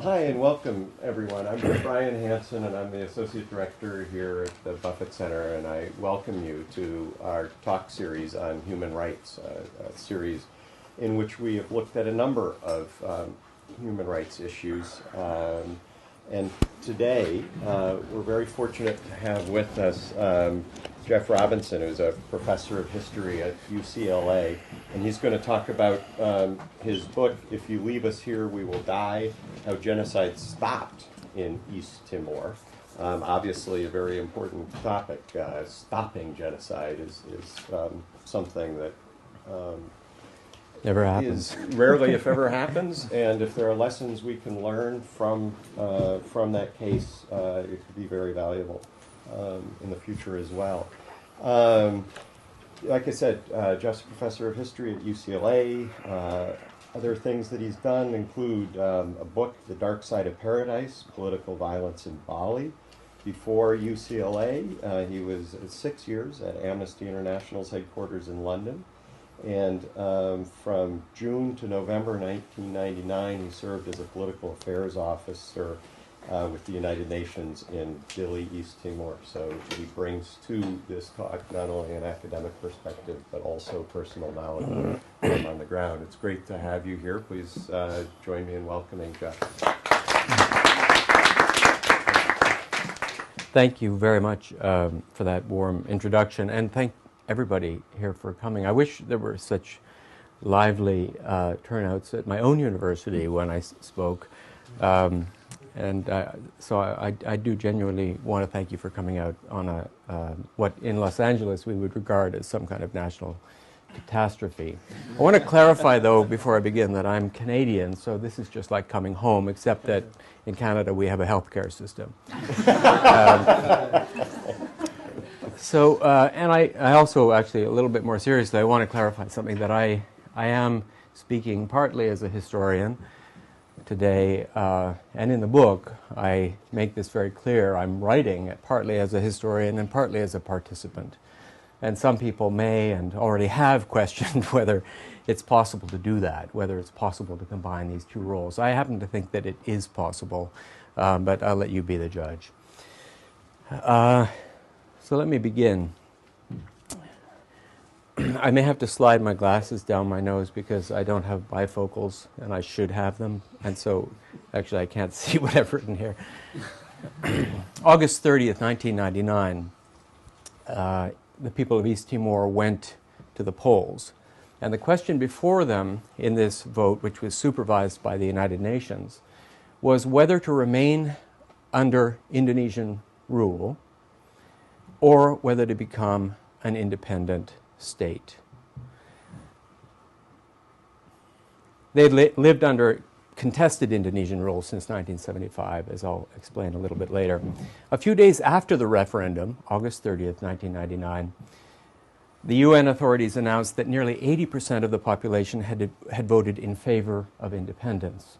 Hi and welcome everyone. I'm Brian Hansen and I'm the Associate Director here at the Buffett Center, and I welcome you to our talk series on human rights, a series in which we have looked at a number of human rights issues. And today we're very fortunate to have with us Geoff Robinson, who's a professor of history at UCLA, and he's going to talk about his book, If You Leave Us Here, We Will Die, How Genocide Stopped in East Timor. Obviously a very important topic. Stopping genocide is something that never happens. Rarely, if ever, happens, and if there are lessons we can learn from that case, it could be very valuable in the future as well. Like I said, Jeff's a professor of history at UCLA. Other things that he's done include a book, The Dark Side of Paradise, Political Violence in Bali. Before UCLA, he was 6 years at Amnesty International's headquarters in London. And from June to November 1999, he served as a political affairs officer with the United Nations in Dili, East Timor. So he brings to this talk not only an academic perspective, but also personal knowledge from on the ground. It's great to have you here. Please join me in welcoming Geoff. Thank you very much for that warm introduction, and thank everybody here for coming. I wish there were such lively turnouts at my own university when I spoke. So I do genuinely want to thank you for coming out on what in Los Angeles we would regard as some kind of national catastrophe. I want to clarify, though, before I begin, that I'm Canadian, so this is just like coming home, except that in Canada we have a healthcare system. And I also, actually, a little bit more seriously, I want to clarify something, that I am speaking partly as a historian today, and in the book I make this very clear. I'm writing partly as a historian and partly as a participant. And some people may and already have questioned whether it's possible to do that, whether it's possible to combine these two roles. I happen to think that it is possible, but I'll let you be the judge. So let me begin. I may have to slide my glasses down my nose because I don't have bifocals, and I should have them. And so, actually, I can't see what I've written here. August 30th, 1999, the people of East Timor went to the polls. And the question before them in this vote, which was supervised by the United Nations, was whether to remain under Indonesian rule or whether to become an independent state. They had lived under contested Indonesian rule since 1975, as I'll explain a little bit later. A few days after the referendum, August 30th, 1999, the UN authorities announced that nearly 80% of the population had voted in favor of independence.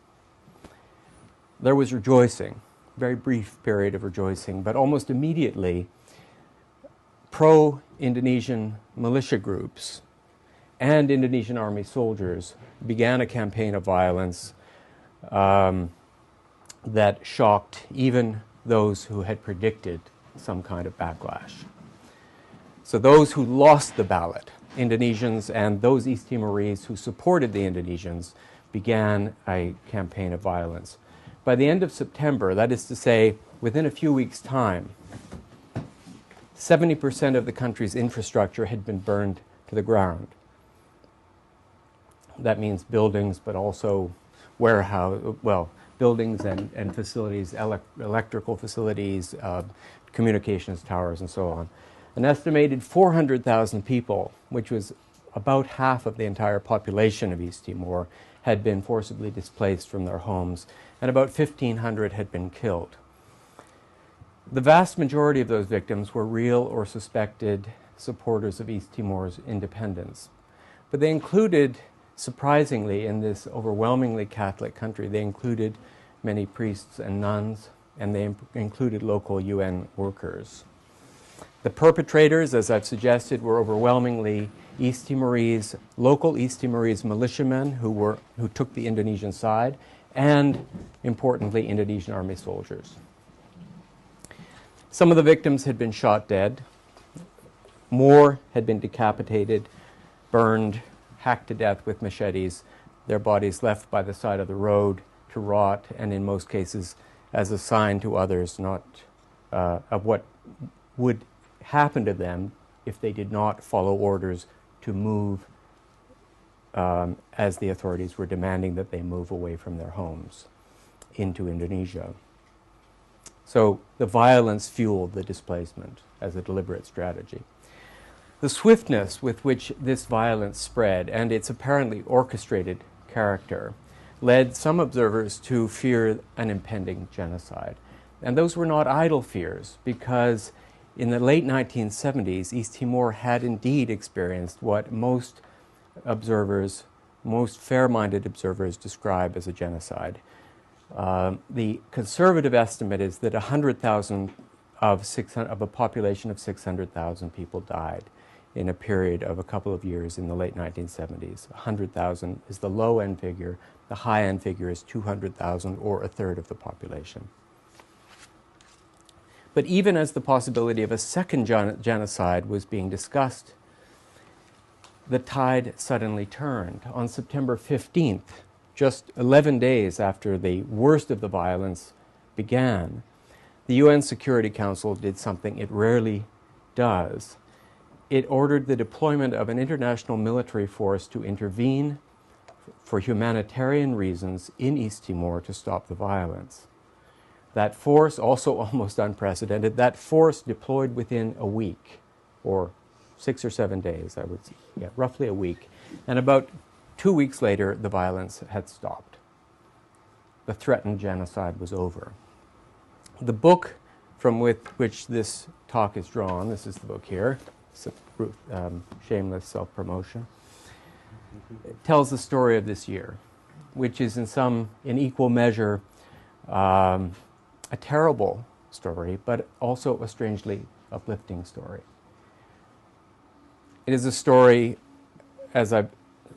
There was rejoicing, very brief period of rejoicing, but almost immediately pro-Indonesian militia groups and Indonesian army soldiers began a campaign of violence that shocked even those who had predicted some kind of backlash. So those who lost the ballot, Indonesians, and those East Timorese who supported the Indonesians, began a campaign of violence. By the end of September, that is to say, within a few weeks' time, 70% of the country's infrastructure had been burned to the ground. That means buildings, but also buildings and facilities, electrical facilities, communications towers, and so on. An estimated 400,000 people, which was about half of the entire population of East Timor, had been forcibly displaced from their homes, and about 1,500 had been killed. The vast majority of those victims were real or suspected supporters of East Timor's independence. But they included, surprisingly, in this overwhelmingly Catholic country, they included many priests and nuns, and they included local UN workers. The perpetrators, as I've suggested, were overwhelmingly local East Timorese militiamen who took the Indonesian side, and, importantly, Indonesian army soldiers. Some of the victims had been shot dead. More had been decapitated, burned, hacked to death with machetes, their bodies left by the side of the road to rot, and in most cases as a sign to others of what would happen to them if they did not follow orders to move as the authorities were demanding that they move away from their homes into Indonesia. So the violence fueled the displacement as a deliberate strategy. The swiftness with which this violence spread and its apparently orchestrated character led some observers to fear an impending genocide. And those were not idle fears, because in the late 1970s, East Timor had indeed experienced what most observers, most fair-minded observers, describe as a genocide. The conservative estimate is that 100,000 of a population of 600,000 people died in a period of a couple of years in the late 1970s. 100,000 is the low-end figure. The high-end figure is 200,000, or a third of the population. But even as the possibility of a second genocide was being discussed, the tide suddenly turned. On September 15th, just 11 days after the worst of the violence began, the UN Security Council did something it rarely does. It ordered the deployment of an international military force to intervene for humanitarian reasons in East Timor to stop the violence. That force, also almost unprecedented, that force deployed within a week, or 6 or 7 days, I would say, roughly a week. And about 2 weeks later, the violence had stopped. The threatened genocide was over. The book from which this talk is drawn, this is the book here, Shameless Self-Promotion, it tells the story of this year, which is in equal measure a terrible story, but also a strangely uplifting story. It is a story, as I've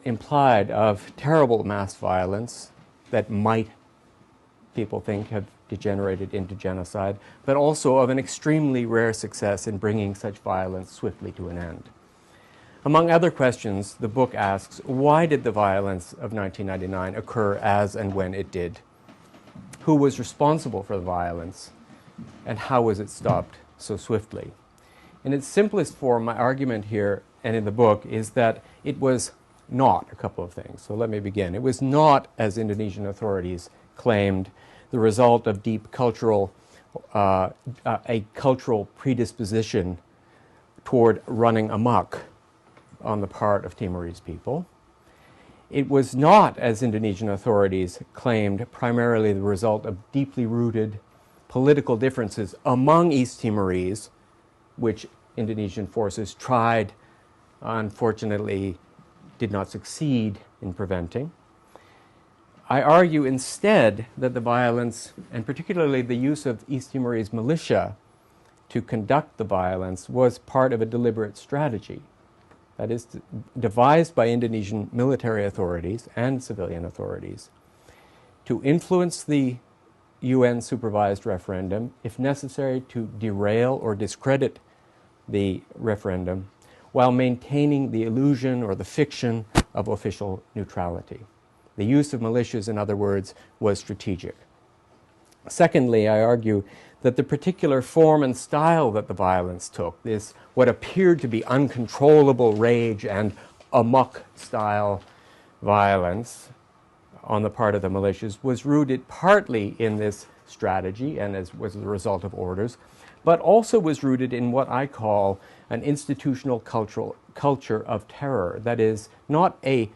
implied, of terrible mass violence that might, people think, have degenerated into genocide, but also of an extremely rare success in bringing such violence swiftly to an end. Among other questions, the book asks, why did the violence of 1999 occur as and when it did? Who was responsible for the violence, and how was it stopped so swiftly? In its simplest form, my argument here and in the book is that it was not a couple of things. So let me begin. It was not, as Indonesian authorities claimed, the result of deep cultural predisposition toward running amok on the part of Timorese people. It was not, as Indonesian authorities claimed, primarily the result of deeply rooted political differences among East Timorese, which Indonesian forces tried, unfortunately did not succeed in preventing. I argue instead that the violence, and particularly the use of East Timorese militia to conduct the violence, was part of a deliberate strategy. That is, devised by Indonesian military authorities and civilian authorities to influence the UN-supervised referendum, if necessary, to derail or discredit the referendum, while maintaining the illusion or the fiction of official neutrality. The use of militias, in other words, was strategic. Secondly, I argue that the particular form and style that the violence took, this what appeared to be uncontrollable rage and amok-style violence on the part of the militias, was rooted partly in this strategy and was the result of orders, but also was rooted in what I call an institutional culture of terror. That is, not a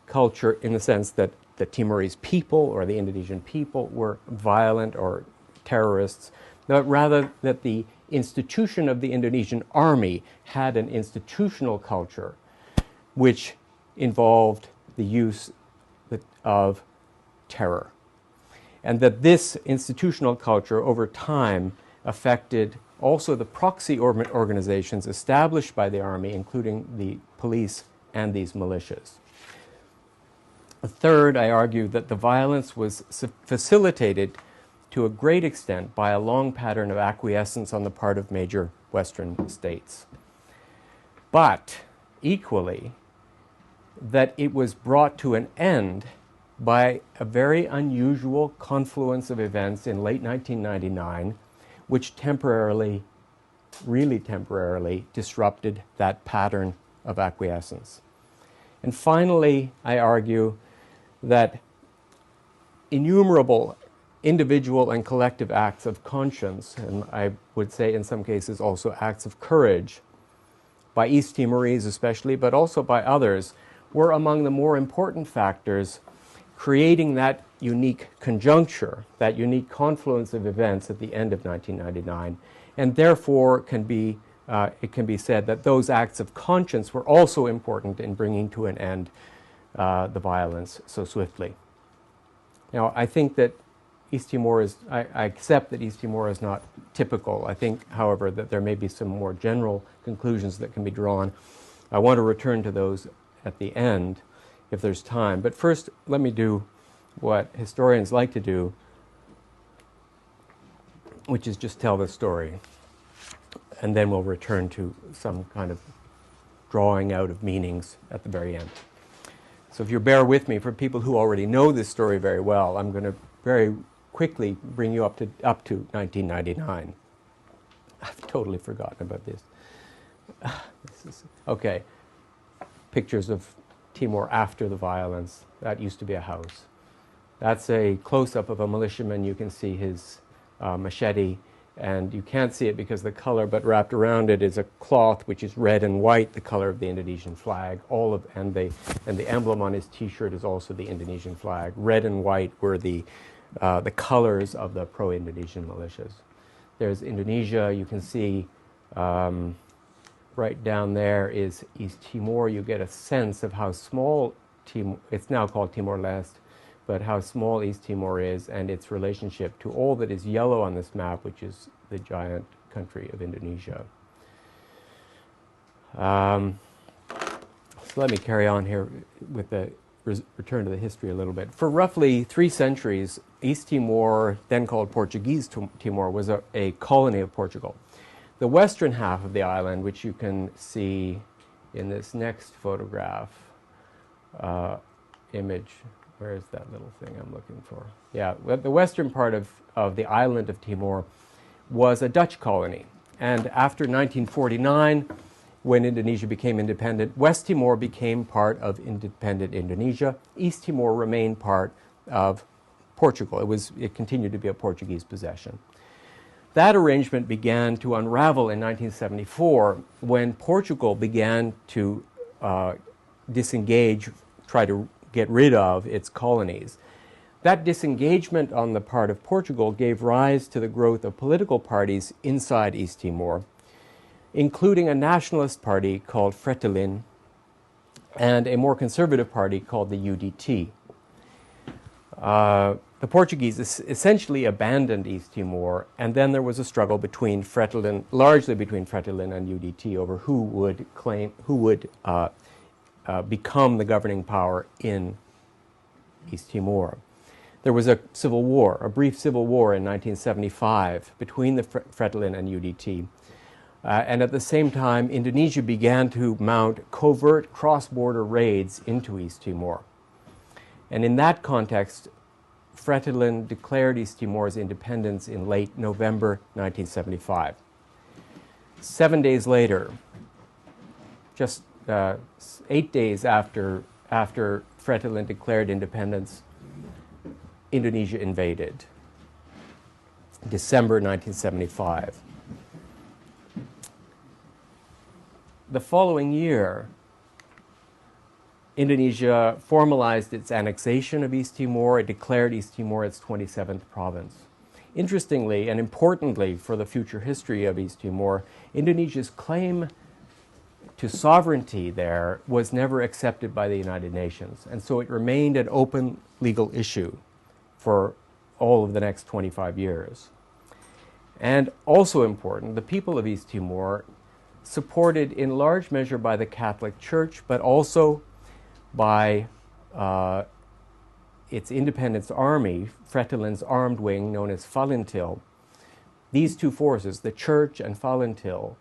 culture in the sense that the Timorese people or the Indonesian people were violent or terrorists, but rather that the institution of the Indonesian army had an institutional culture which involved the use of terror. And that this institutional culture over time affected also the proxy organizations established by the army, including the police and these militias. Third, I argue that the violence was facilitated to a great extent by a long pattern of acquiescence on the part of major Western states. But equally, that it was brought to an end by a very unusual confluence of events in late 1999, which temporarily, really temporarily, disrupted that pattern of acquiescence. And finally, I argue that innumerable individual and collective acts of conscience, and I would say in some cases also acts of courage, by East Timorese especially, but also by others, were among the more important factors creating that unique conjuncture, that unique confluence of events at the end of 1999, and therefore it can be said that those acts of conscience were also important in bringing to an end the violence so swiftly. Now, I think that East Timor is, I accept that East Timor is not typical. I think, however, that there may be some more general conclusions that can be drawn. I want to return to those at the end, if there's time. But first, let me do what historians like to do, which is just tell the story. And then we'll return to some kind of drawing out of meanings at the very end. So if you bear with me, for people who already know this story very well, I'm going to very quickly bring you up to 1999. I've totally forgotten about this. Okay. Pictures of Timor after the violence. That used to be a house. That's a close-up of a militiaman. You can see his machete, and you can't see it because of the color, but wrapped around it is a cloth which is red and white, the color of the Indonesian flag. And the emblem on his T-shirt is also the Indonesian flag. Red and white were the colors of the pro-Indonesian militias. There's Indonesia. You can see right down there is East Timor. You get a sense of how small Timor, it's now called Timor-Leste, but how small East Timor is and its relationship to all that is yellow on this map, which is the giant country of Indonesia. So let me carry on here with the return to the history a little bit. For roughly 3 centuries, East Timor, then called Portuguese Timor, was a colony of Portugal. The western half of the island, which you can see in this next photograph, image, where is that little thing I'm looking for? Yeah, the western part of the island of Timor was a Dutch colony. And after 1949, when Indonesia became independent, West Timor became part of independent Indonesia. East Timor remained part of Portugal. It continued to be a Portuguese possession. That arrangement began to unravel in 1974 when Portugal began to disengage, try to get rid of its colonies. That disengagement on the part of Portugal gave rise to the growth of political parties inside East Timor, including a nationalist party called Fretilin and a more conservative party called the UDT. The Portuguese essentially abandoned East Timor, and then there was a struggle between Fretilin, largely between Fretilin and UDT, over who would become the governing power in East Timor. There was a civil war, a brief civil war in 1975 between the Fretilin and UDT. And at the same time, Indonesia began to mount covert cross-border raids into East Timor. And in that context, Fretilin declared East Timor's independence in late November 1975. 7 days later, just 8 days after Fretilin declared independence, Indonesia invaded. December 1975. The following year, Indonesia formalized its annexation of East Timor. It declared East Timor its 27th province. Interestingly and importantly for the future history of East Timor, Indonesia's claim to sovereignty there was never accepted by the United Nations, and so it remained an open legal issue for all of the next 25 years. And also important, the people of East Timor, supported in large measure by the Catholic Church, but also by its independence army, Fretilин's armed wing known as Falintil, these two forces, the church and Falintil,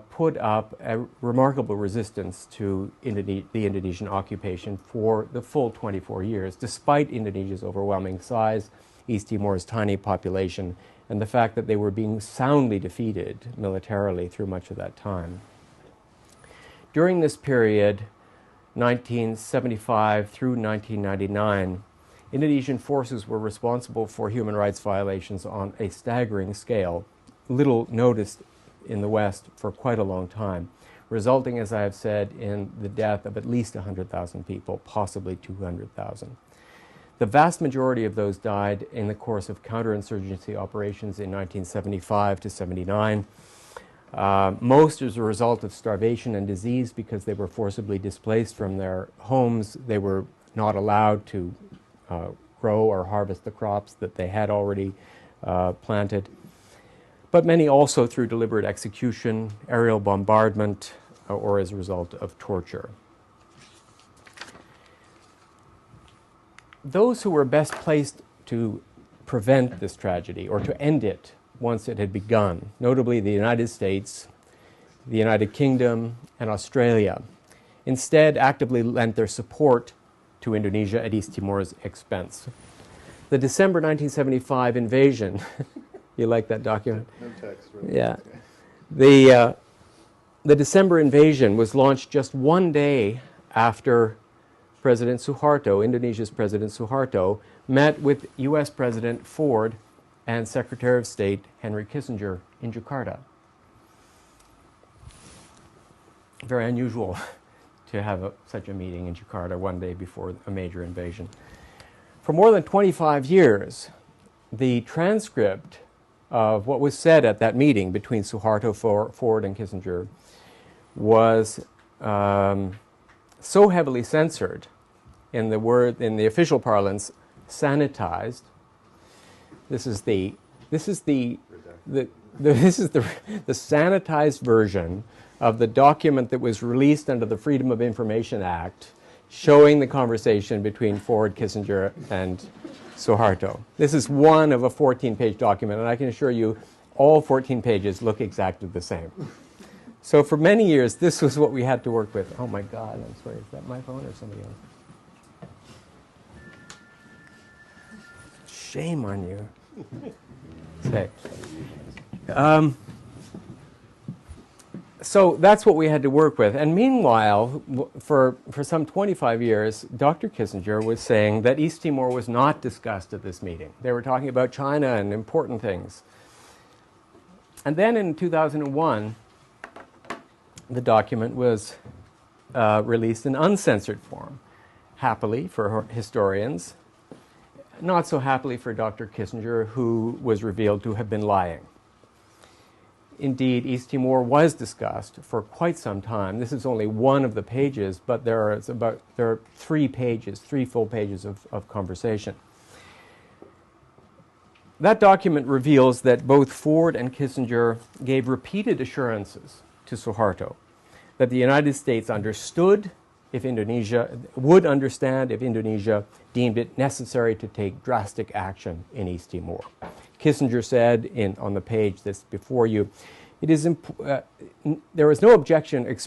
put up a remarkable resistance to the Indonesian occupation for the full 24 years, despite Indonesia's overwhelming size, East Timor's tiny population, and the fact that they were being soundly defeated militarily through much of that time. During this period, 1975 through 1999, Indonesian forces were responsible for human rights violations on a staggering scale, little noticed in the West for quite a long time, resulting, as I have said, in the death of at least 100,000 people, possibly 200,000. The vast majority of those died in the course of counterinsurgency operations in 1975 to 79. Most as a result of starvation and disease because they were forcibly displaced from their homes. They were not allowed to grow or harvest the crops that they had already planted. But many also through deliberate execution, aerial bombardment, or as a result of torture. Those who were best placed to prevent this tragedy or to end it once it had begun, notably the United States, the United Kingdom, and Australia, instead actively lent their support to Indonesia at East Timor's expense. The December 1975 invasion, you like that document? No text, really. Yeah. The December invasion was launched just one day after President Suharto, Indonesia's President Suharto, met with U.S. President Ford and Secretary of State Henry Kissinger in Jakarta. Very unusual to have such a meeting in Jakarta one day before a major invasion. For more than 25 years, the transcript of what was said at that meeting between Suharto, Ford, and Kissinger was so heavily censored, in the official parlance, sanitized. This is the sanitized version of the document that was released under the Freedom of Information Act, showing the conversation between Ford, Kissinger, and Suharto. This is one of a 14-page document, and I can assure you all 14 pages look exactly the same. So for many years, this was what we had to work with. Oh my God, I'm sorry, is that my phone or somebody else? Shame on you. Say. So that's what we had to work with. And meanwhile, for some 25 years, Dr. Kissinger was saying that East Timor was not discussed at this meeting. They were talking about China and important things. And then in 2001, the document was released in uncensored form, happily for historians, not so happily for Dr. Kissinger, who was revealed to have been lying. Indeed, East Timor was discussed for quite some time. This is only one of the pages, but there are 3 full pages of conversation. That document reveals that both Ford and Kissinger gave repeated assurances to Suharto that the United States would understand if Indonesia deemed it necessary to take drastic action in East Timor. Kissinger said on the page that's before you, there was no objection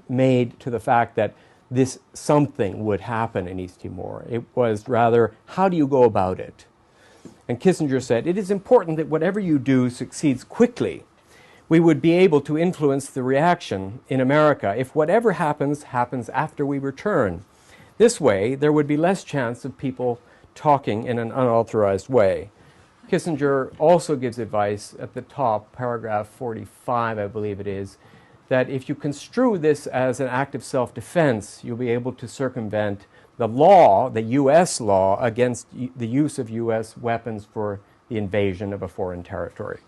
made to the fact that this something would happen in East Timor. It was rather, how do you go about it? And Kissinger said, it is important that whatever you do succeeds quickly. We would be able to influence the reaction in America if whatever happens after we return. This way, there would be less chance of people talking in an unauthorized way. Kissinger also gives advice at the top, paragraph 45, I believe it is, that if you construe this as an act of self-defense, you'll be able to circumvent the law, the U.S. law, against the use of U.S. weapons for the invasion of a foreign territory.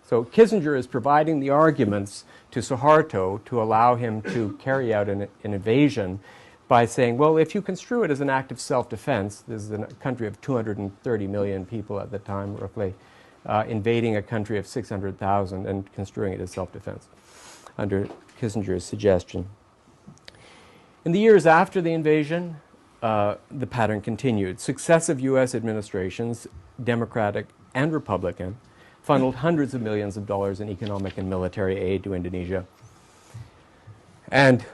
So Kissinger is providing the arguments to Suharto to allow him to carry out an invasion by saying, well, if you construe it as an act of self-defense, this is a country of 230 million people at the time, roughly, invading a country of 600,000 and construing it as self-defense, under Kissinger's suggestion. In the years after the invasion, the pattern continued. Successive U.S. administrations, Democratic and Republican, funneled hundreds of millions of dollars in economic and military aid to Indonesia. And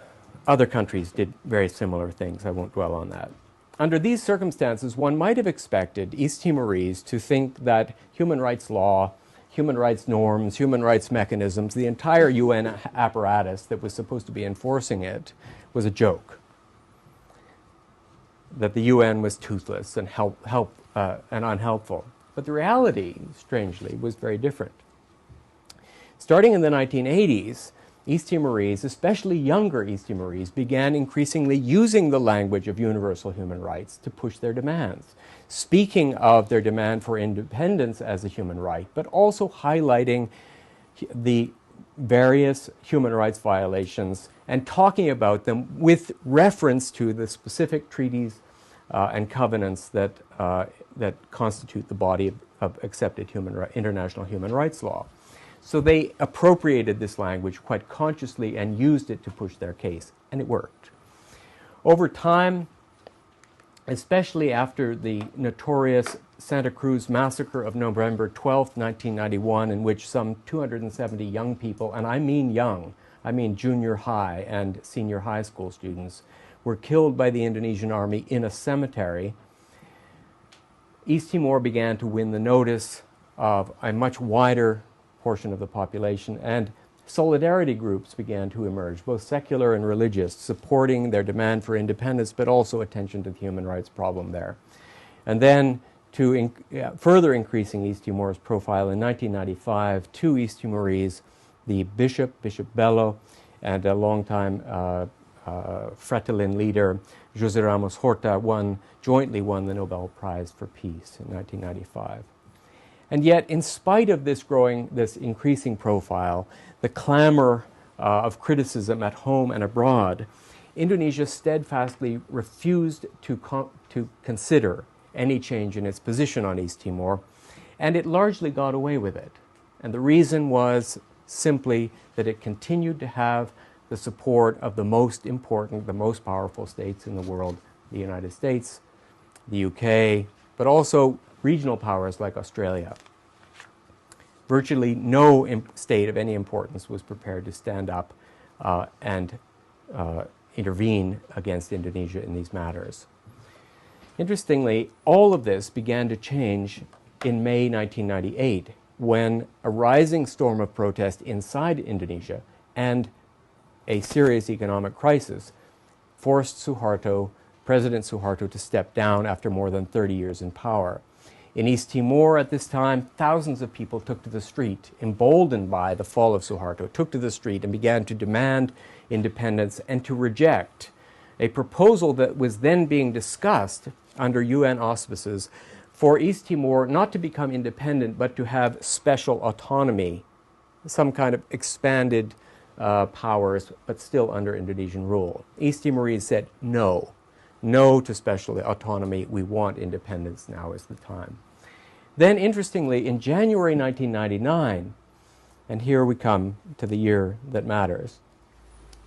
other countries did very similar things. I won't dwell on that. Under these circumstances, one might have expected East Timorese to think that human rights law, human rights norms, human rights mechanisms, the entire UN apparatus that was supposed to be enforcing it was a joke. That the UN was toothless and unhelpful. But the reality, strangely, was very different. Starting in the 1980s, East Timorese, especially younger East Timorese, began increasingly using the language of universal human rights to push their demands, speaking of their demand for independence as a human right, but also highlighting the various human rights violations and talking about them with reference to the specific treaties and covenants that constitute the body of accepted international human rights law. So they appropriated this language quite consciously and used it to push their case, and it worked. Over time, especially after the notorious Santa Cruz Massacre of November 12, 1991, in which some 270 young people, and I mean young, I mean junior high and senior high school students, were killed by the Indonesian army in a cemetery, East Timor began to win the notice of a much wider portion of the population, and solidarity groups began to emerge, both secular and religious, supporting their demand for independence, but also attention to the human rights problem there. And then, further increasing East Timor's profile, in 1995, two East Timorese, the Bishop Bello, and a longtime Fretilin leader, José Ramos Horta, jointly won the Nobel Prize for Peace in 1995. And yet, in spite of this increasing profile, the clamor of criticism at home and abroad, Indonesia steadfastly refused to consider any change in its position on East Timor, and it largely got away with it. And the reason was simply that it continued to have the support of the most important, the most powerful states in the world, the United States, the UK, but also regional powers like Australia. Virtually no state of any importance was prepared to stand up and intervene against Indonesia in these matters. Interestingly, all of this began to change in May 1998, when a rising storm of protest inside Indonesia and a serious economic crisis forced President Suharto to step down after more than 30 years in power. In East Timor at this time, thousands of people took to the street, emboldened by the fall of Suharto, took to the street and began to demand independence and to reject a proposal that was then being discussed under UN auspices for East Timor not to become independent, but to have special autonomy, some kind of expanded powers, but still under Indonesian rule. East Timorese said no. No to special autonomy. We want independence. Now is the time. Then, interestingly, in January 1999, and here we come to the year that matters,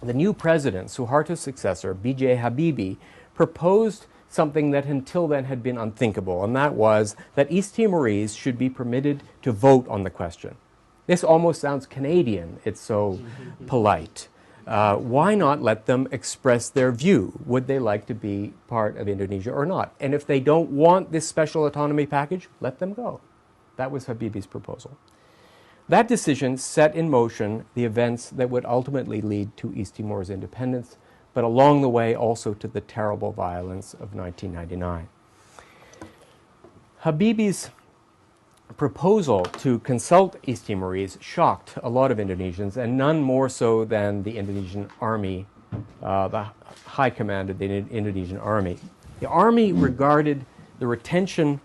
the new president, Suharto's successor, B.J. Habibie, proposed something that until then had been unthinkable, and that was that East Timorese should be permitted to vote on the question. This almost sounds Canadian. It's so polite. Why not let them express their view? Would they like to be part of Indonesia or not? And if they don't want this special autonomy package, let them go. That was Habibie's proposal. That decision set in motion the events that would ultimately lead to East Timor's independence, but along the way also to the terrible violence of 1999. Habibie's proposal to consult East Timorese shocked a lot of Indonesians, and none more so than the Indonesian army, the high command of the Indonesian army. The army regarded the retention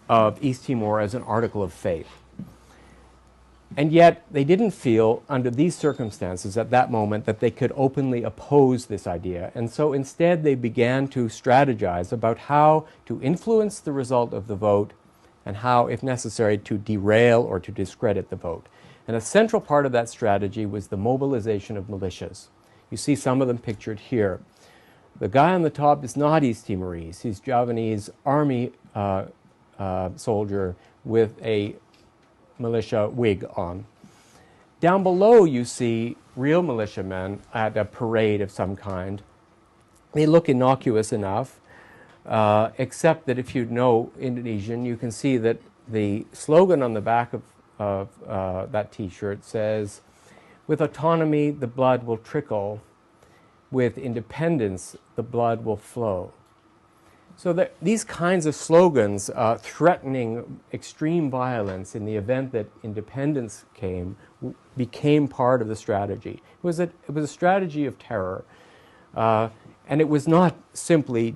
of East Timor as an article of faith. And yet they didn't feel, under these circumstances at that moment, that they could openly oppose this idea. And so instead they began to strategize about how to influence the result of the vote and how, if necessary, to derail or to discredit the vote. And a central part of that strategy was the mobilization of militias. You see some of them pictured here. The guy on the top is not East Timorese. He's Javanese army soldier with a militia wig on. Down below you see real militiamen at a parade of some kind. They look innocuous enough, except that if you know Indonesian, you can see that the slogan on the back of that t-shirt says, "With autonomy, the blood will trickle. With independence, the blood will flow." So these kinds of slogans threatening extreme violence in the event that independence came became part of the strategy. It was a strategy of terror, and it was not simply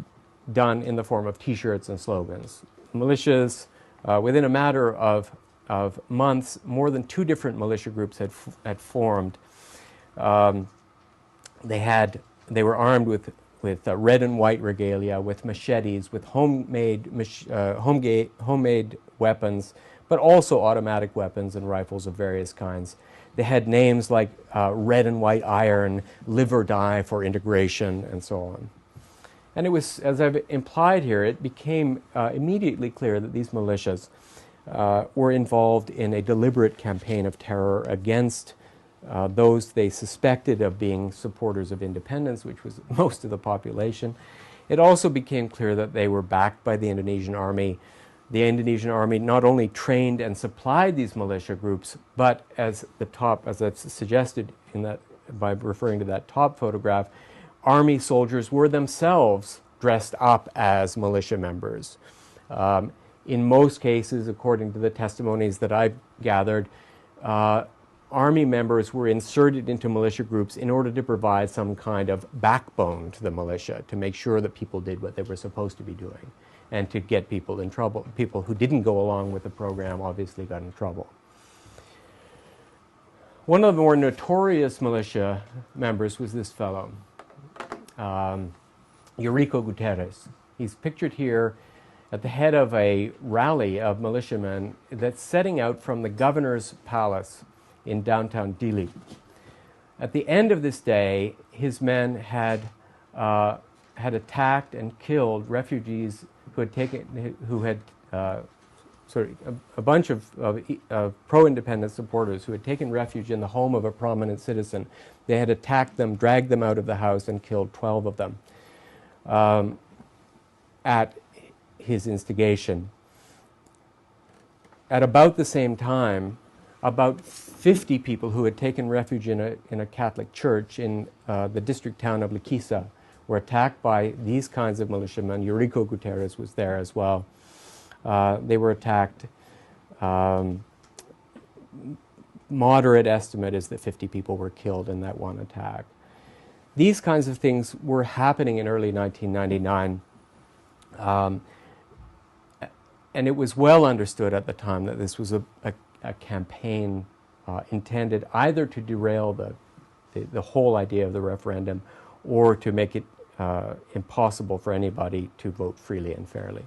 done in the form of T-shirts and slogans. Militias, within a matter of months, more than 2 different militia groups had formed. They were armed with red and white regalia, with machetes, with homemade weapons, but also automatic weapons and rifles of various kinds. They had names like Red and White Iron, Live or Die for Integration, and so on. And it was, as I've implied here, it became immediately clear that these militias were involved in a deliberate campaign of terror against those they suspected of being supporters of independence, which was most of the population. It also became clear that they were backed by the Indonesian army. The Indonesian army not only trained and supplied these militia groups, but as I've suggested in that, by referring to that top photograph, army soldiers were themselves dressed up as militia members. In most cases, according to the testimonies that I've gathered, army members were inserted into militia groups in order to provide some kind of backbone to the militia, to make sure that people did what they were supposed to be doing, and to get people in trouble. People who didn't go along with the program obviously got in trouble. One of the more notorious militia members was this fellow, Eurico Guterres. He's pictured here at the head of a rally of militiamen that's setting out from the governor's palace in downtown Dili. At the end of this day, his men had attacked and killed refugees who had a bunch of pro-independence supporters who had taken refuge in the home of a prominent citizen. They had attacked them, dragged them out of the house, and killed 12 of them at his instigation. At about the same time, about 50 people who had taken refuge in a Catholic church in the district town of Likisa were attacked by these kinds of militiamen. Eurico Guterres was there as well. They were attacked. Moderate estimate is that 50 people were killed in that one attack. These kinds of things were happening in early 1999. And it was well understood at the time that this was a campaign intended either to derail the whole idea of the referendum or to make it impossible for anybody to vote freely and fairly.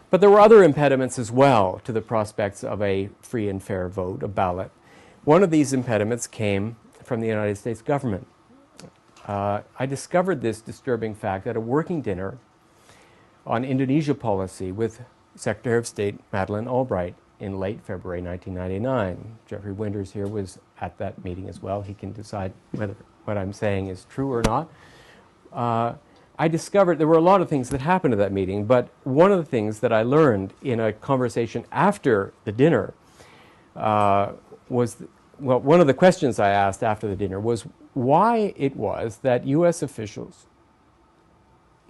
But there were other impediments as well to the prospects of a free and fair vote, a ballot. One of these impediments came from the United States government. I discovered this disturbing fact at a working dinner on Indonesia policy with Secretary of State Madeleine Albright in late February 1999. Geoffrey Winters here was at that meeting as well. He can decide whether what I'm saying is true or not. I discovered there were a lot of things that happened at that meeting, but one of the things that I learned in a conversation after the dinner was, well, one of the questions I asked after the dinner was why it was that U.S. officials,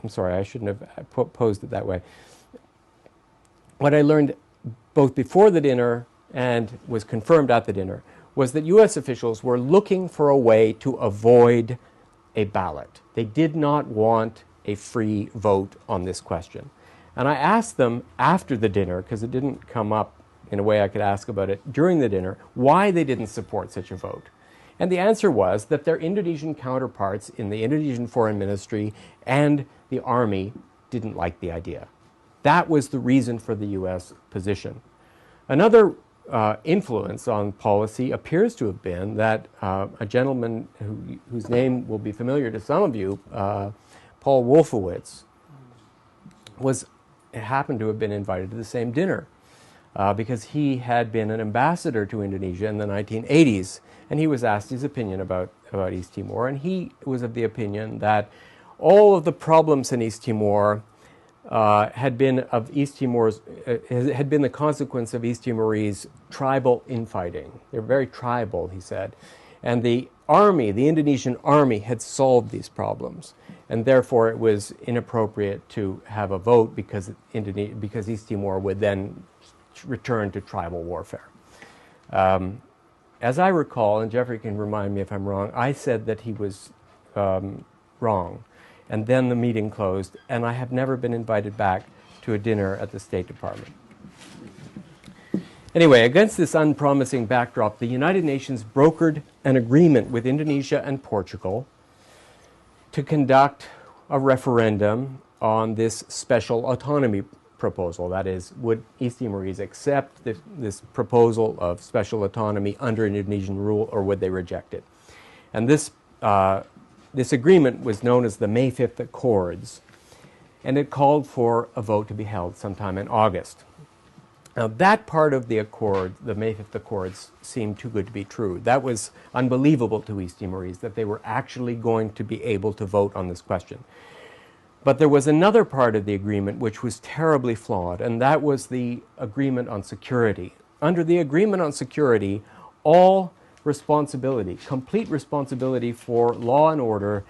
I'm sorry, I shouldn't have posed it that way. What I learned both before the dinner and was confirmed at the dinner was that U.S. officials were looking for a way to avoid a ballot. They did not want a free vote on this question. And I asked them after the dinner, because it didn't come up in a way I could ask about it during the dinner, why they didn't support such a vote. And the answer was that their Indonesian counterparts in the Indonesian Foreign Ministry and the army didn't like the idea. That was the reason for the U.S. position. Another influence on policy appears to have been that a gentleman whose name will be familiar to some of you, Paul Wolfowitz, happened to have been invited to the same dinner because he had been an ambassador to Indonesia in the 1980s, and he was asked his opinion about East Timor, and he was of the opinion that all of the problems in East Timor had been the consequence of East Timorese tribal infighting. They're very tribal, he said, and the Indonesian army had solved these problems, and therefore it was inappropriate to have a vote because East Timor would then return to tribal warfare. As I recall, and Geoffrey can remind me if I'm wrong, I said that he was wrong. And then the meeting closed, and I have never been invited back to a dinner at the State Department. Anyway, against this unpromising backdrop, the United Nations brokered an agreement with Indonesia and Portugal to conduct a referendum on this special autonomy proposal. That is, would East Timorese accept this proposal of special autonomy under Indonesian rule, or would they reject it? And this agreement was known as the May 5th Accords, and it called for a vote to be held sometime in August. Now, that part of the accord, the May 5th Accords, seemed too good to be true. That was unbelievable to East Timorese, that they were actually going to be able to vote on this question. But there was another part of the agreement which was terribly flawed, and that was the agreement on security. Under the agreement on security, all responsibility, complete responsibility for law and order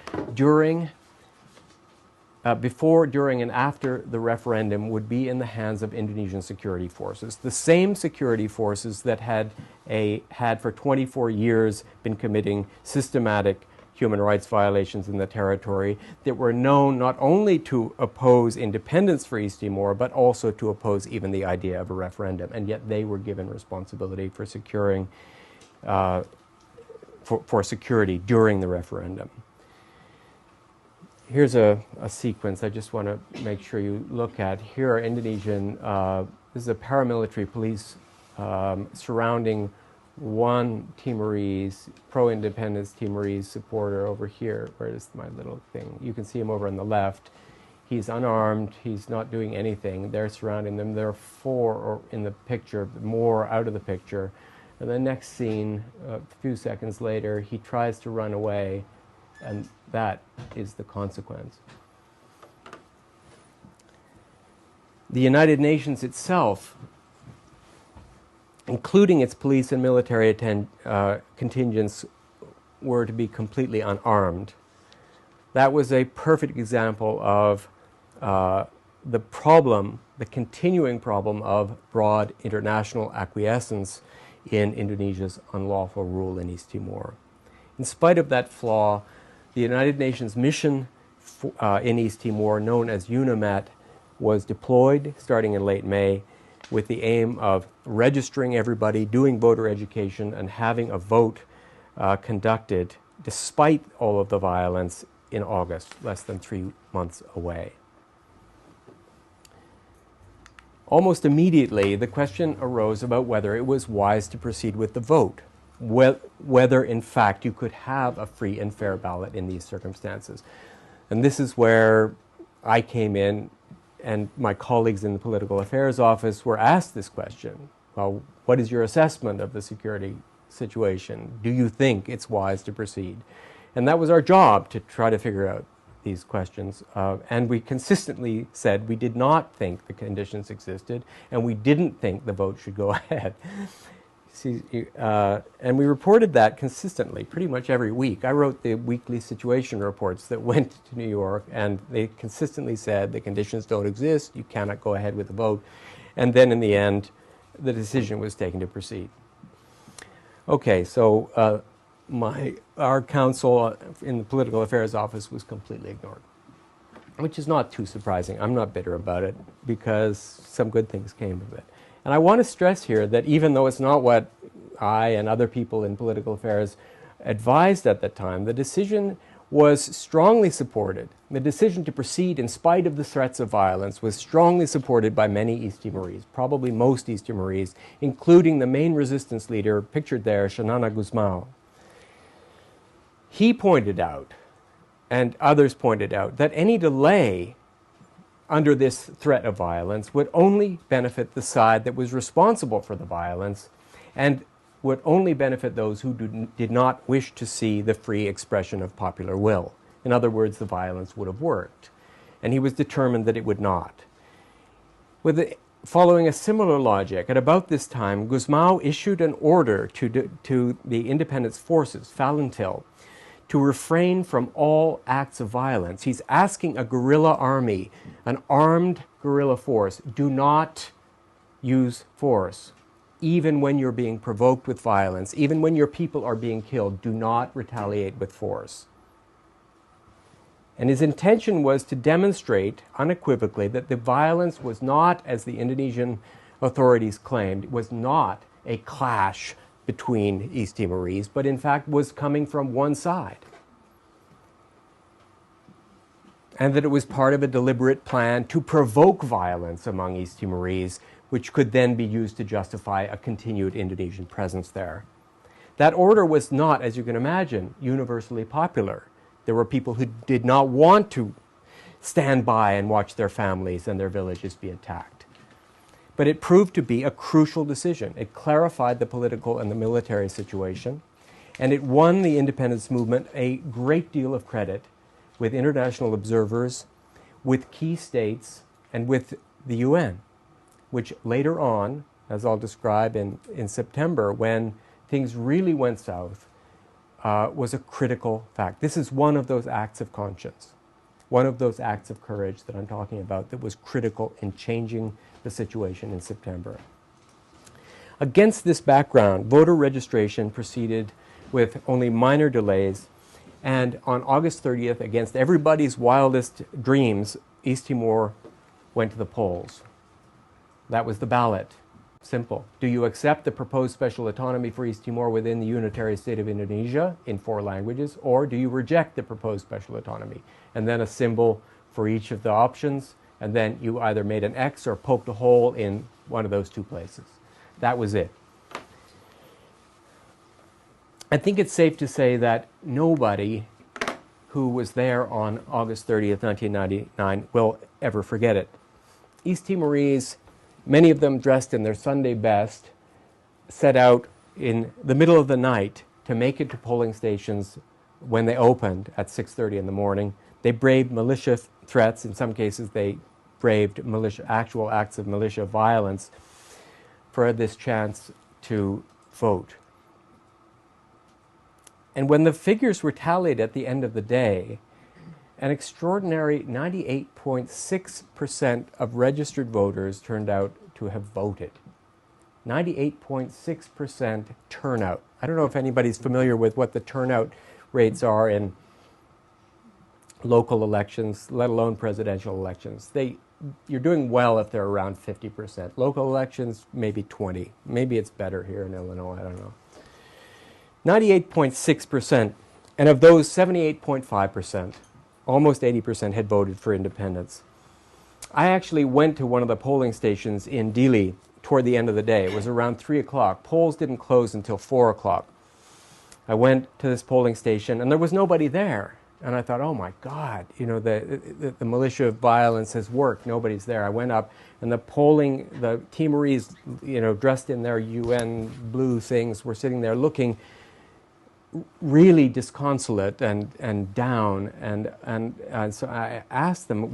before, during, and after the referendum would be in the hands of Indonesian security forces. The same security forces that had for 24 years been committing systematic human rights violations in the territory, that were known not only to oppose independence for East Timor, but also to oppose even the idea of a referendum. And yet they were given responsibility for securing for security during the referendum. Here's a sequence I just want to make sure you look at. Here are Indonesian, this is a paramilitary police surrounding one Timorese, pro-independence Timorese supporter over here. Where is my little thing? You can see him over on the left. He's unarmed. He's not doing anything. They're surrounding them. There are four in the picture, more out of the picture. And the next scene, a few seconds later, he tries to run away, and that is the consequence. The United Nations itself, including its police and military contingents, were to be completely unarmed. That was a perfect example of the problem, the continuing problem of broad international acquiescence in Indonesia's unlawful rule in East Timor. In spite of that flaw, the United Nations mission in East Timor, known as UNIMET, was deployed starting in late May with the aim of registering everybody, doing voter education, and having a vote conducted despite all of the violence in August, less than 3 months away. Almost immediately, the question arose about whether it was wise to proceed with the vote, whether in fact you could have a free and fair ballot in these circumstances. And this is where I came in, and my colleagues in the Political Affairs Office were asked this question. Well, what is your assessment of the security situation? Do you think it's wise to proceed? And that was our job, to try to figure out these questions. And we consistently said we did not think the conditions existed, and we didn't think the vote should go ahead. And we reported that consistently, pretty much every week. I wrote the weekly situation reports that went to New York, and they consistently said the conditions don't exist, you cannot go ahead with the vote. And then in the end, the decision was taken to proceed. Okay, so our counsel in the Political Affairs Office was completely ignored, which is not too surprising. I'm not bitter about it, because some good things came of it. And I want to stress here that even though it's not what I and other people in political affairs advised at the time, the decision was strongly supported. The decision to proceed in spite of the threats of violence was strongly supported by many East Timorese, probably most East Timorese, including the main resistance leader pictured there, Xanana Gusmao. He pointed out, and others pointed out that any delay under this threat of violence would only benefit the side that was responsible for the violence and would only benefit those who did not wish to see the free expression of popular will. In other words, the violence would have worked. And he was determined that it would not. Following a similar logic, at about this time, Gusmão issued an order to the independence forces, Falintil, to refrain from all acts of violence. He's asking a guerrilla army, an armed guerrilla force, do not use force. Even when you're being provoked with violence, even when your people are being killed, do not retaliate with force. And his intention was to demonstrate unequivocally that the violence was not, as the Indonesian authorities claimed, was not a clash between East Timorese, but in fact was coming from one side. And that it was part of a deliberate plan to provoke violence among East Timorese, which could then be used to justify a continued Indonesian presence there. That order was not, as you can imagine, universally popular. There were people who did not want to stand by and watch their families and their villages be attacked. But it proved to be a crucial decision. It clarified the political and the military situation, and it won the independence movement a great deal of credit with international observers, with key states, and with the UN, which later on, as I'll describe in September, when things really went south, was a critical fact. This is one of those acts of conscience, one of those acts of courage that I'm talking about that was critical in changing the situation in September. Against this background, voter registration proceeded with only minor delays, and on August 30th, against everybody's wildest dreams, East Timor went to the polls. That was the ballot. Simple. Do you accept the proposed special autonomy for East Timor within the unitary state of Indonesia in 4 languages, or do you reject the proposed special autonomy? And then a symbol for each of the options, and then you either made an X or poked a hole in one of those 2 places. That was it. I think it's safe to say that nobody who was there on August 30th, 1999 will ever forget it. East Timorese, many of them dressed in their Sunday best, set out in the middle of the night to make it to polling stations when they opened at 6:30 in the morning. They braved militia threats. In some cases, they braved actual acts of militia violence for this chance to vote. And when the figures were tallied at the end of the day, an extraordinary 98.6% of registered voters turned out to have voted. 98.6% turnout. I don't know if anybody's familiar with what the turnout rates are in local elections, let alone presidential elections. You're doing well if they're around 50%. Local elections, maybe 20. Maybe it's better here in Illinois, I don't know. 98.6%, and of those, 78.5%, almost 80% had voted for independence. I actually went to one of the polling stations in Dili toward the end of the day. It was around 3 o'clock. Polls didn't close until 4 o'clock. I went to this polling station, and there was nobody there. And I thought, oh my God, the militia violence has worked. Nobody's there. I went up, and the Timorese, dressed in their UN blue things, were sitting there looking really disconsolate and down. And so I asked them,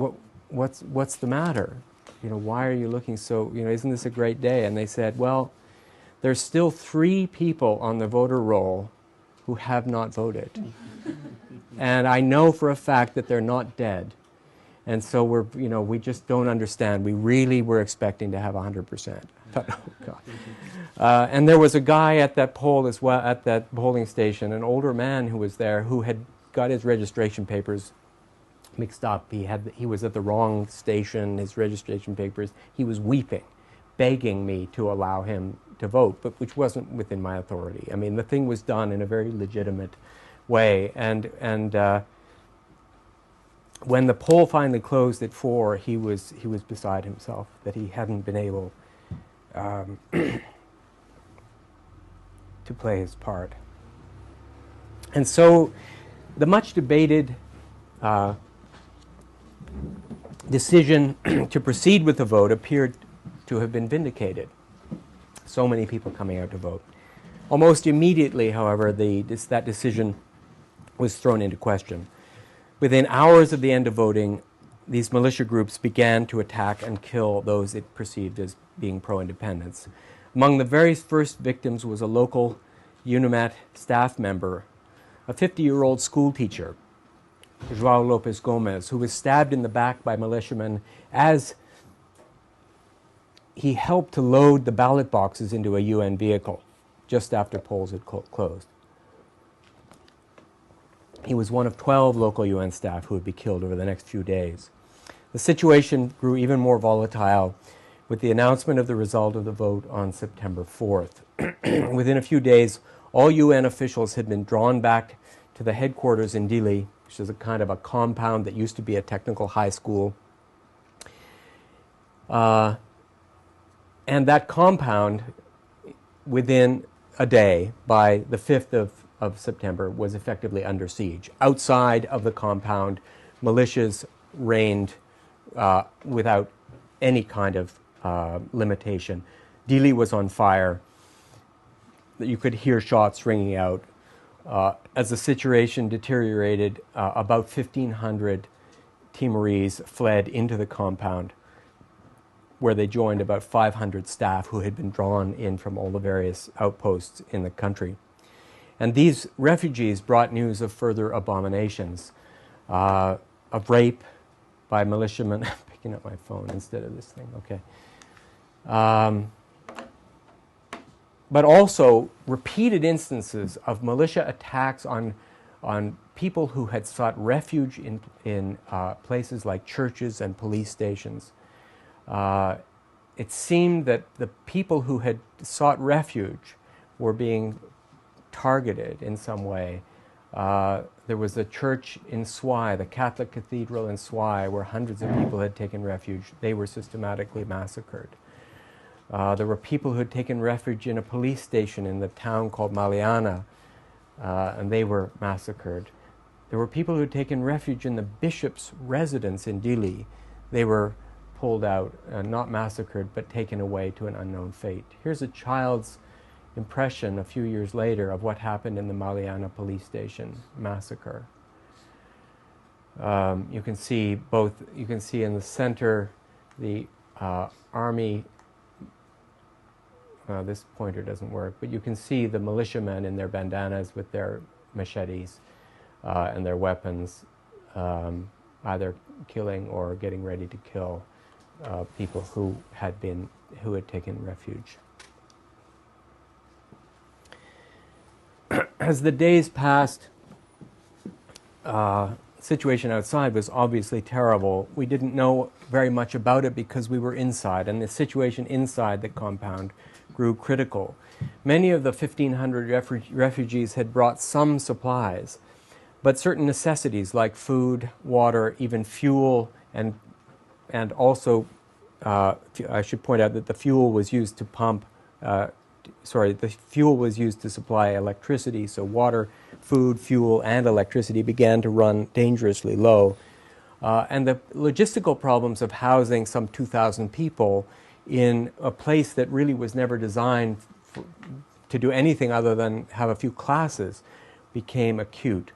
what's the matter? Why are you looking so, isn't this a great day? And they said, well, there's still 3 people on the voter roll who have not voted. And I know for a fact that they're not dead. And so we just don't understand. We really were expecting to have 100%. But, oh God. And there was a guy at that poll as well, at that polling station, an older man who was there who had got his registration papers mixed up. He was at the wrong station, his registration papers. He was weeping, begging me to allow him to vote, but which wasn't within my authority. I mean, the thing was done in a very legitimate way. And when the poll finally closed at 4, he was beside himself that he hadn't been able to play his part. And so the much debated decision to proceed with the vote appeared to have been vindicated. So many people coming out to vote. Almost immediately, however, that decision was thrown into question. Within hours of the end of voting, these militia groups began to attack and kill those it perceived as being pro-independence. Among the very first victims was a local UNIMAT staff member, a 50-year-old school teacher, João Lopes Gomes, who was stabbed in the back by militiamen as he helped to load the ballot boxes into a UN vehicle just after polls had closed. He was one of 12 local UN staff who would be killed over the next few days. The situation grew even more volatile with the announcement of the result of the vote on September 4th. Within a few days, all UN officials had been drawn back to the headquarters in Dili, which is a kind of a compound that used to be a technical high school. And that compound, within a day, by the 5th of September, was effectively under siege. Outside of the compound, militias reigned without any kind of limitation. Dili was on fire. You could hear shots ringing out. As the situation deteriorated, about 1,500 Timorese fled into the compound, where they joined about 500 staff who had been drawn in from all the various outposts in the country. And these refugees brought news of further abominations, of rape by militiamen. I'm picking up my phone instead of this thing, okay. But also repeated instances of militia attacks on people who had sought refuge in places like churches and police stations. It seemed that the people who had sought refuge were being targeted in some way. There was a church in Swai, the Catholic Cathedral in Swai, where hundreds of people had taken refuge. They were systematically massacred. There were people who had taken refuge in a police station in the town called Maliana, and they were massacred. There were people who had taken refuge in the bishop's residence in Dili. They were pulled out, not massacred, but taken away to an unknown fate. Here's a child's impression a few years later of what happened in the Maliana police station massacre. You can see in the center the army. This pointer doesn't work, but you can see the militiamen in their bandanas with their machetes and their weapons, either killing or getting ready to kill people who had taken refuge. As the days passed, the situation outside was obviously terrible. We didn't know very much about it because we were inside, and the situation inside the compound grew critical. Many of the 1,500 refugees had brought some supplies, but certain necessities like food, water, even fuel, and also, I should point out that the fuel was used to the fuel was used to supply electricity, so water, food, fuel, and electricity began to run dangerously low. And the logistical problems of housing some 2,000 people in a place that really was never designed to do anything other than have a few classes became acute.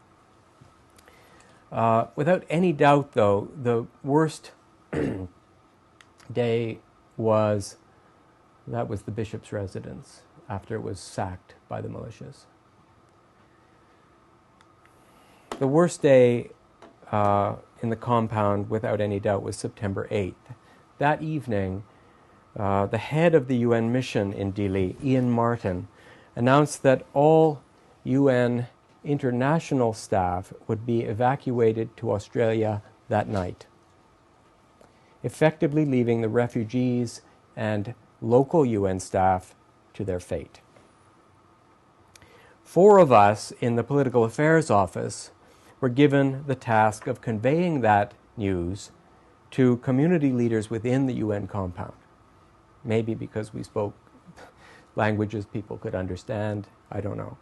Without any doubt, though, the worst day was the bishop's residence after it was sacked by the militias. The worst day in the compound, without any doubt, was September 8th. That evening, the head of the UN mission in Dili, Ian Martin, announced that all UN international staff would be evacuated to Australia that night, effectively leaving the refugees and local UN staff to their fate. 4 of us in the Political Affairs Office were given the task of conveying that news to community leaders within the UN compound. Maybe because we spoke languages people could understand, I don't know.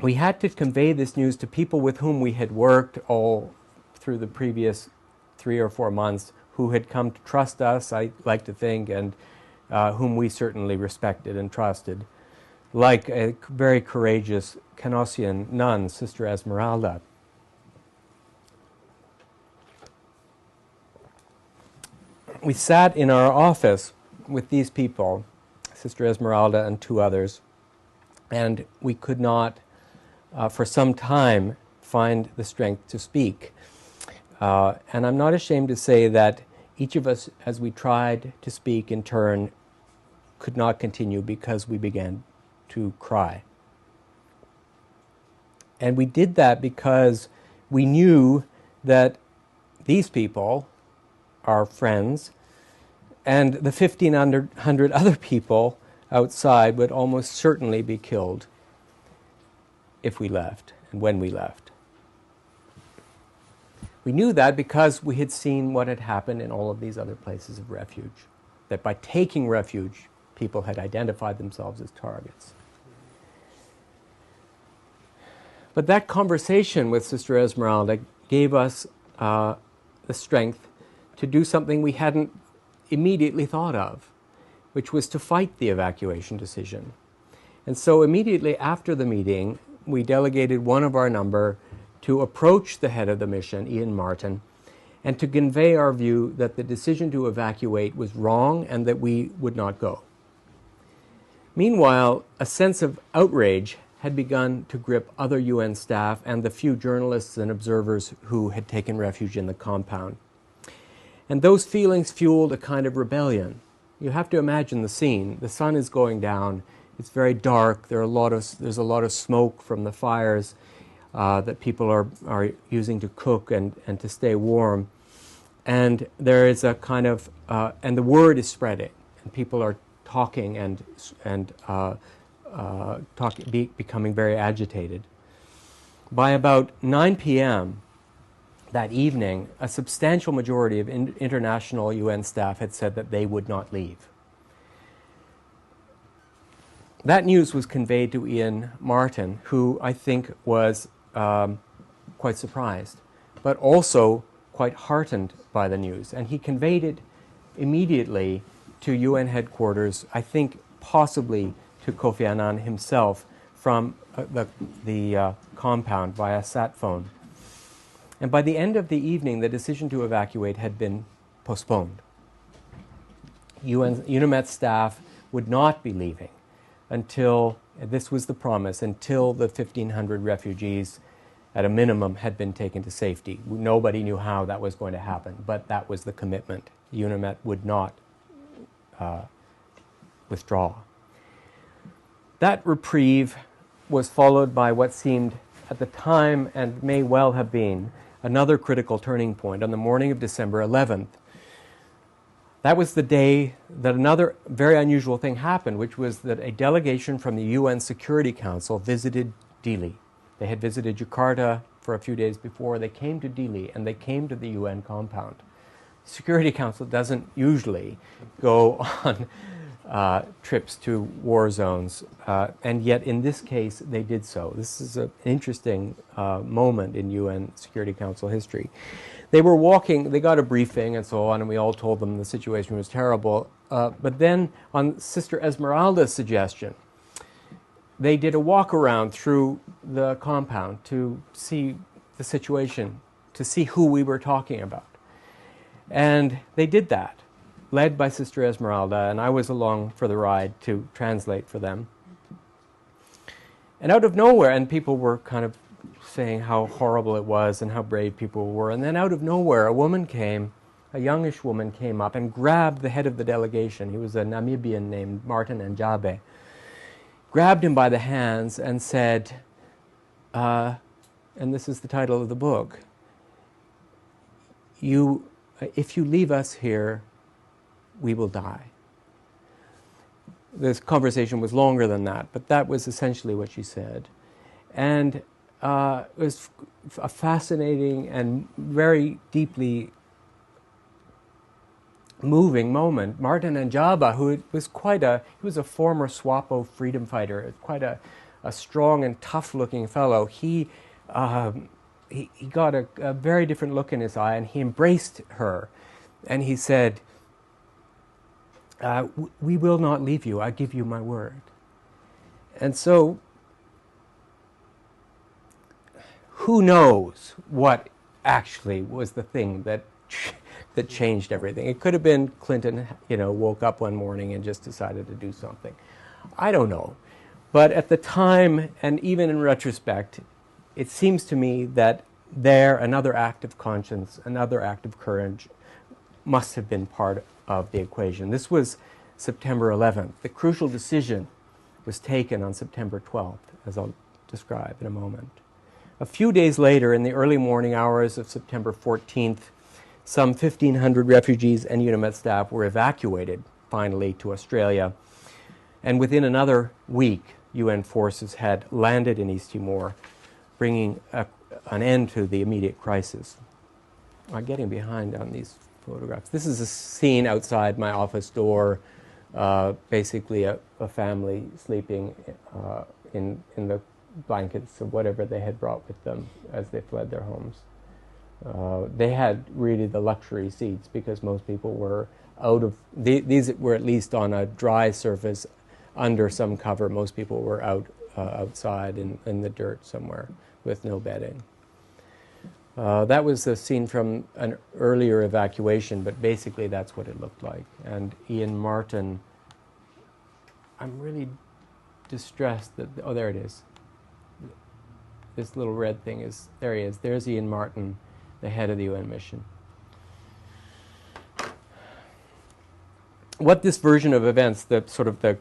we had to convey this news to people with whom we had worked all through the previous 3 or 4 months, who had come to trust us, I like to think, and whom we certainly respected and trusted, like a very courageous Canossian nun, Sister Esmeralda. We sat in our office with these people, Sister Esmeralda and 2 others, and we could not, for some time, find the strength to speak. And I'm not ashamed to say that each of us, as we tried to speak in turn, could not continue because we began to cry. And we did that because we knew that these people, our friends, and the 1,500 other people outside would almost certainly be killed if we left and when we left. We knew that because we had seen what had happened in all of these other places of refuge, that by taking refuge, people had identified themselves as targets. But that conversation with Sister Esmeralda gave us the strength to do something we hadn't immediately thought of, which was to fight the evacuation decision. And so immediately after the meeting, we delegated one of our number to approach the head of the mission, Ian Martin, and to convey our view that the decision to evacuate was wrong and that we would not go. Meanwhile, a sense of outrage had begun to grip other UN staff and the few journalists and observers who had taken refuge in the compound. And those feelings fueled a kind of rebellion. You have to imagine the scene. The sun is going down. It's very dark. There's a lot of smoke from the fires that people are using to cook and to stay warm. And there is a kind of, and the word is spreading, and people are talking and becoming very agitated. By about 9 p.m. that evening, a substantial majority of international UN staff had said that they would not leave. That news was conveyed to Ian Martin, who I think was quite surprised, but also quite heartened by the news. And he conveyed it immediately to UN headquarters, I think possibly to Kofi Annan himself from the compound via sat phone. And by the end of the evening, the decision to evacuate had been postponed. UNIMET staff would not be leaving until, this was the promise, until the 1,500 refugees at a minimum had been taken to safety. Nobody knew how that was going to happen, but that was the commitment. UNIMET would not withdraw. That reprieve was followed by what seemed at the time, and may well have been, another critical turning point on the morning of December 11th. That was the day that another very unusual thing happened, which was that a delegation from the UN Security Council visited Dili. They had visited Jakarta for a few days before. They came to Dili, and they came to the UN compound. The Security Council doesn't usually go on trips to war zones, and yet in this case they did so. This is an interesting moment in UN Security Council history. They were walking, they got a briefing and so on, and we all told them the situation was terrible. But then, on Sister Esmeralda's suggestion, they did a walk around through the compound to see the situation, to see who we were talking about. And they did that, led by Sister Esmeralda, and I was along for the ride to translate for them. And out of nowhere, and people were kind of saying how horrible it was and how brave people were, and then out of nowhere a woman came, a youngish woman came up and grabbed the head of the delegation. He was a Namibian named Martin Njabe. Grabbed him by the hands and said, and this is the title of the book, if you leave us here, we will die. This conversation was longer than that, but that was essentially what she said. And it was a fascinating and very deeply moving moment. Martin Njabe, who was he was a former SWAPO freedom fighter, quite a a strong and tough-looking fellow, he got a very different look in his eye, and he embraced her. And he said, we will not leave you, I give you my word. And so, who knows what actually was the thing that changed everything. It could have been Clinton, woke up one morning and just decided to do something. I don't know. But at the time, and even in retrospect, it seems to me that another act of conscience, another act of courage must have been part of the equation. This was September 11th. The crucial decision was taken on September 12th, as I'll describe in a moment. A few days later, in the early morning hours of September 14th, some 1,500 refugees and UNIMET staff were evacuated, finally, to Australia. And within another week, UN forces had landed in East Timor, bringing an end to the immediate crisis. I'm getting behind on these photographs. This is a scene outside my office door, basically a family sleeping in the blankets of whatever they had brought with them as they fled their homes. They had really the luxury seats because most people were out of, these were at least on a dry surface under some cover. Most people were outside in the dirt somewhere with no bedding. That was a scene from an earlier evacuation, but basically that's what it looked like. And Ian Martin, I'm really distressed that, oh, there it is. This little red thing is, there he is. There's Ian Martin, the head of the UN mission. What this version of events, the sort of the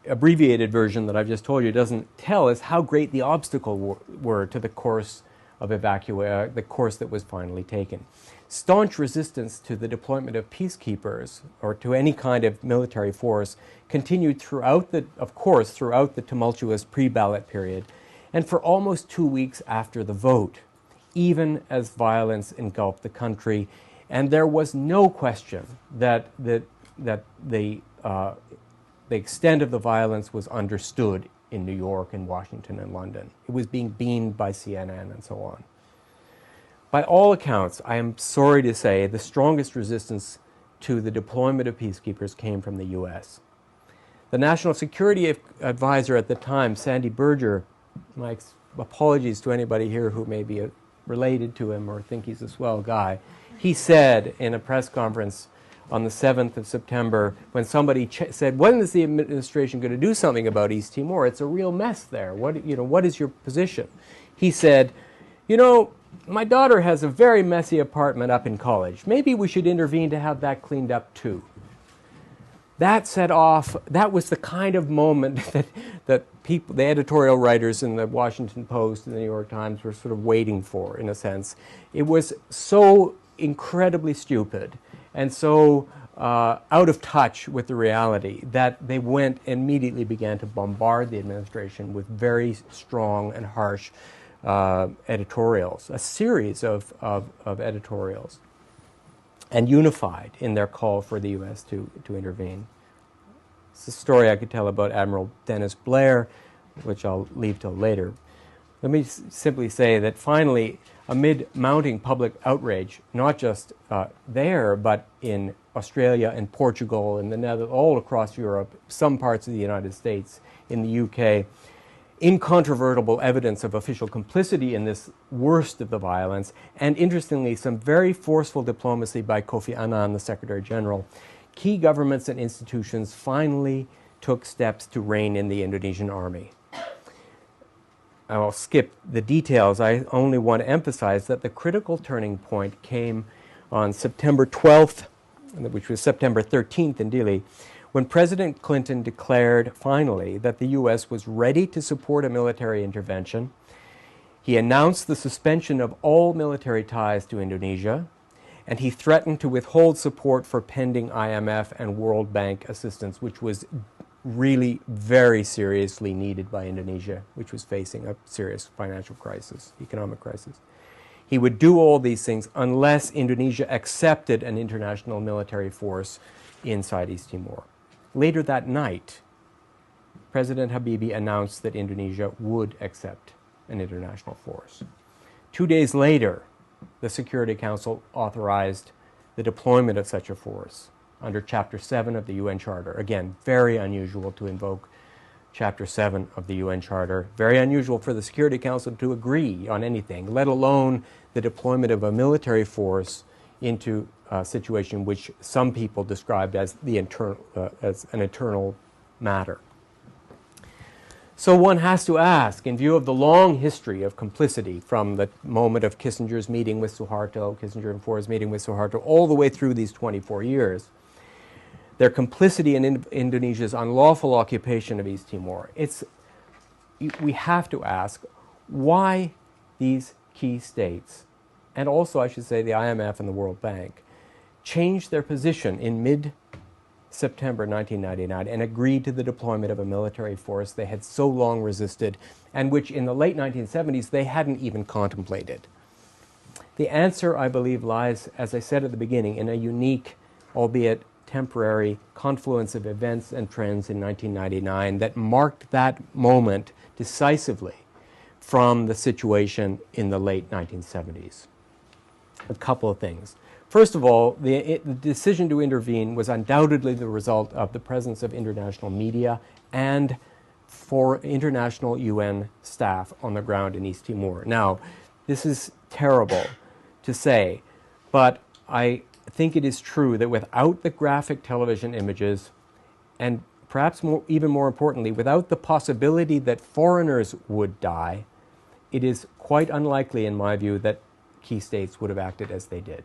abbreviated version that I've just told you, doesn't tell is how great the obstacles were to the course of the course that was finally taken. Staunch resistance to the deployment of peacekeepers or to any kind of military force continued throughout the tumultuous pre-ballot period and for almost 2 weeks after the vote, even as violence engulfed the country. And there was no question that the extent of the violence was understood in New York and Washington and London. It was being beamed by CNN and so on. By all accounts, I am sorry to say, the strongest resistance to the deployment of peacekeepers came from the U.S. The National Security Advisor at the time, Sandy Berger, my apologies to anybody here who may be related to him or think he's a swell guy, he said in a press conference on the 7th of September, when somebody said, when is the administration going to do something about East Timor? It's a real mess there. What is your position? He said, my daughter has a very messy apartment up in college. Maybe we should intervene to have that cleaned up too. That set off, that was the kind of moment that people, the editorial writers in the Washington Post and the New York Times were sort of waiting for, in a sense. It was so incredibly stupid and so out of touch with the reality that they immediately began to bombard the administration with very strong and harsh editorials, a series of editorials, and unified in their call for the U.S. to intervene. It's a story I could tell about Admiral Dennis Blair, which I'll leave till later. Let me simply say that finally, amid mounting public outrage, not just there, but in Australia and Portugal and the Netherlands, all across Europe, some parts of the United States, in the UK, incontrovertible evidence of official complicity in this worst of the violence, and interestingly, some very forceful diplomacy by Kofi Annan, the Secretary General, key governments and institutions finally took steps to rein in the Indonesian army. I'll skip the details. I only want to emphasize that the critical turning point came on September 12th, which was September 13th in Dili, when President Clinton declared finally that the U.S. was ready to support a military intervention. He announced the suspension of all military ties to Indonesia, and he threatened to withhold support for pending IMF and World Bank assistance, which was really very seriously needed by Indonesia, which was facing a serious financial crisis, economic crisis. He would do all these things unless Indonesia accepted an international military force inside East Timor. Later that night, President Habibie announced that Indonesia would accept an international force. 2 days later, the Security Council authorized the deployment of such a force under Chapter 7 of the UN Charter. Again, very unusual to invoke Chapter 7 of the UN Charter. Very unusual for the Security Council to agree on anything, let alone the deployment of a military force into a situation which some people described as as an internal matter. So one has to ask, in view of the long history of complicity from the moment of Kissinger's meeting with Suharto, Kissinger and Ford's meeting with Suharto, all the way through these 24 years, their complicity in Indonesia's unlawful occupation of East Timor, we have to ask why these key states, and also I should say the IMF and the World Bank, changed their position in mid-September 1999 and agreed to the deployment of a military force they had so long resisted and which in the late 1970s they hadn't even contemplated. The answer, I believe, lies, as I said at the beginning, in a unique, albeit temporary, confluence of events and trends in 1999 that marked that moment decisively from the situation in the late 1970s. A couple of things. First of all, the decision to intervene was undoubtedly the result of the presence of international media and for international UN staff on the ground in East Timor. Now, this is terrible to say, but I think it is true that without the graphic television images, and perhaps even more importantly, without the possibility that foreigners would die, it is quite unlikely, in my view, that key states would have acted as they did.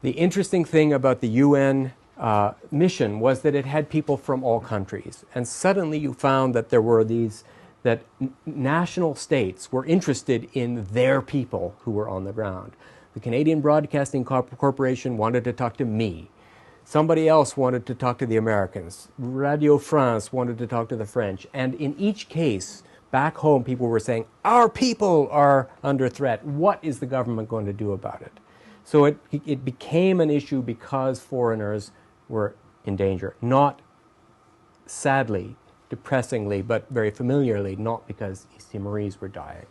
The interesting thing about the UN mission was that it had people from all countries, and suddenly you found that there were that national states were interested in their people who were on the ground. The Canadian Broadcasting Corporation wanted to talk to me. Somebody else wanted to talk to the Americans. Radio France wanted to talk to the French. And in each case, back home, people were saying, our people are under threat. What is the government going to do about it? So it became an issue because foreigners were in danger. Not sadly, depressingly, but very familiarly, not because East Timorese were dying.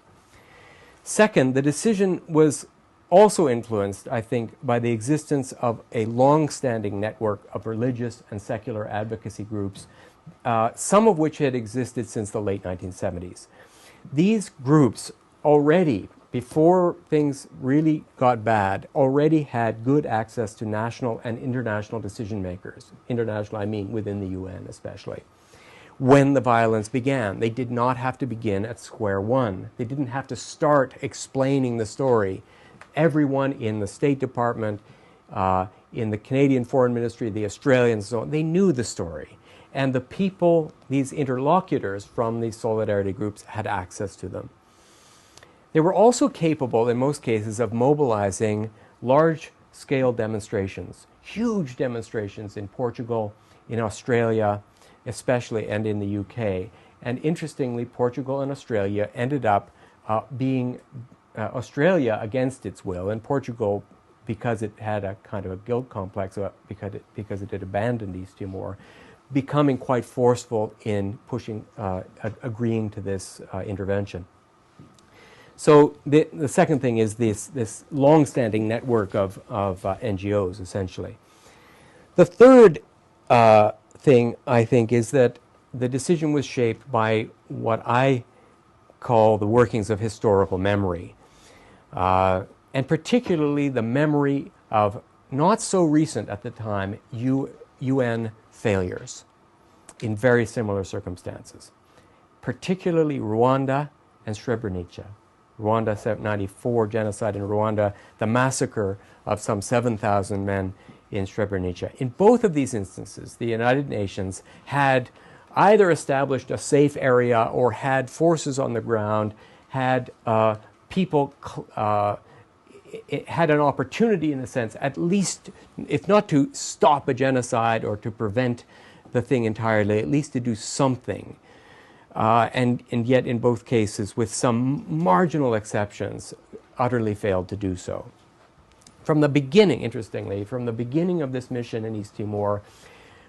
Second, the decision was also influenced, I think, by the existence of a long-standing network of religious and secular advocacy groups, some of which had existed since the late 1970s. These groups already, before things really got bad, already had good access to national and international decision makers. International, I mean within the UN especially. When the violence began, they did not have to begin at square one. They didn't have to start explaining the story. Everyone in the State Department, in the Canadian Foreign Ministry, the Australians, so on, they knew the story. And the people, these interlocutors from these solidarity groups, had access to them. They were also capable, in most cases, of mobilizing large-scale demonstrations, huge demonstrations in Portugal, in Australia, especially, and in the UK. And interestingly, Portugal and Australia ended up being Australia against its will, and Portugal, because it had a kind of a guilt complex, because it had abandoned East Timor, becoming quite forceful in pushing, agreeing to this intervention. So the second thing is this long-standing network of NGOs, essentially. The third thing, I think, is that the decision was shaped by what I call the workings of historical memory. And particularly the memory of not so recent at the time UN failures in very similar circumstances, particularly Rwanda and Srebrenica. Rwanda 1994, genocide in Rwanda, the massacre of some 7,000 men in Srebrenica. In both of these instances, the United Nations had either established a safe area or had forces on the ground, had people had an opportunity, in a sense, at least, if not to stop a genocide or to prevent the thing entirely, at least to do something. And yet, in both cases, with some marginal exceptions, utterly failed to do so. From the beginning, interestingly, from the beginning of this mission in East Timor,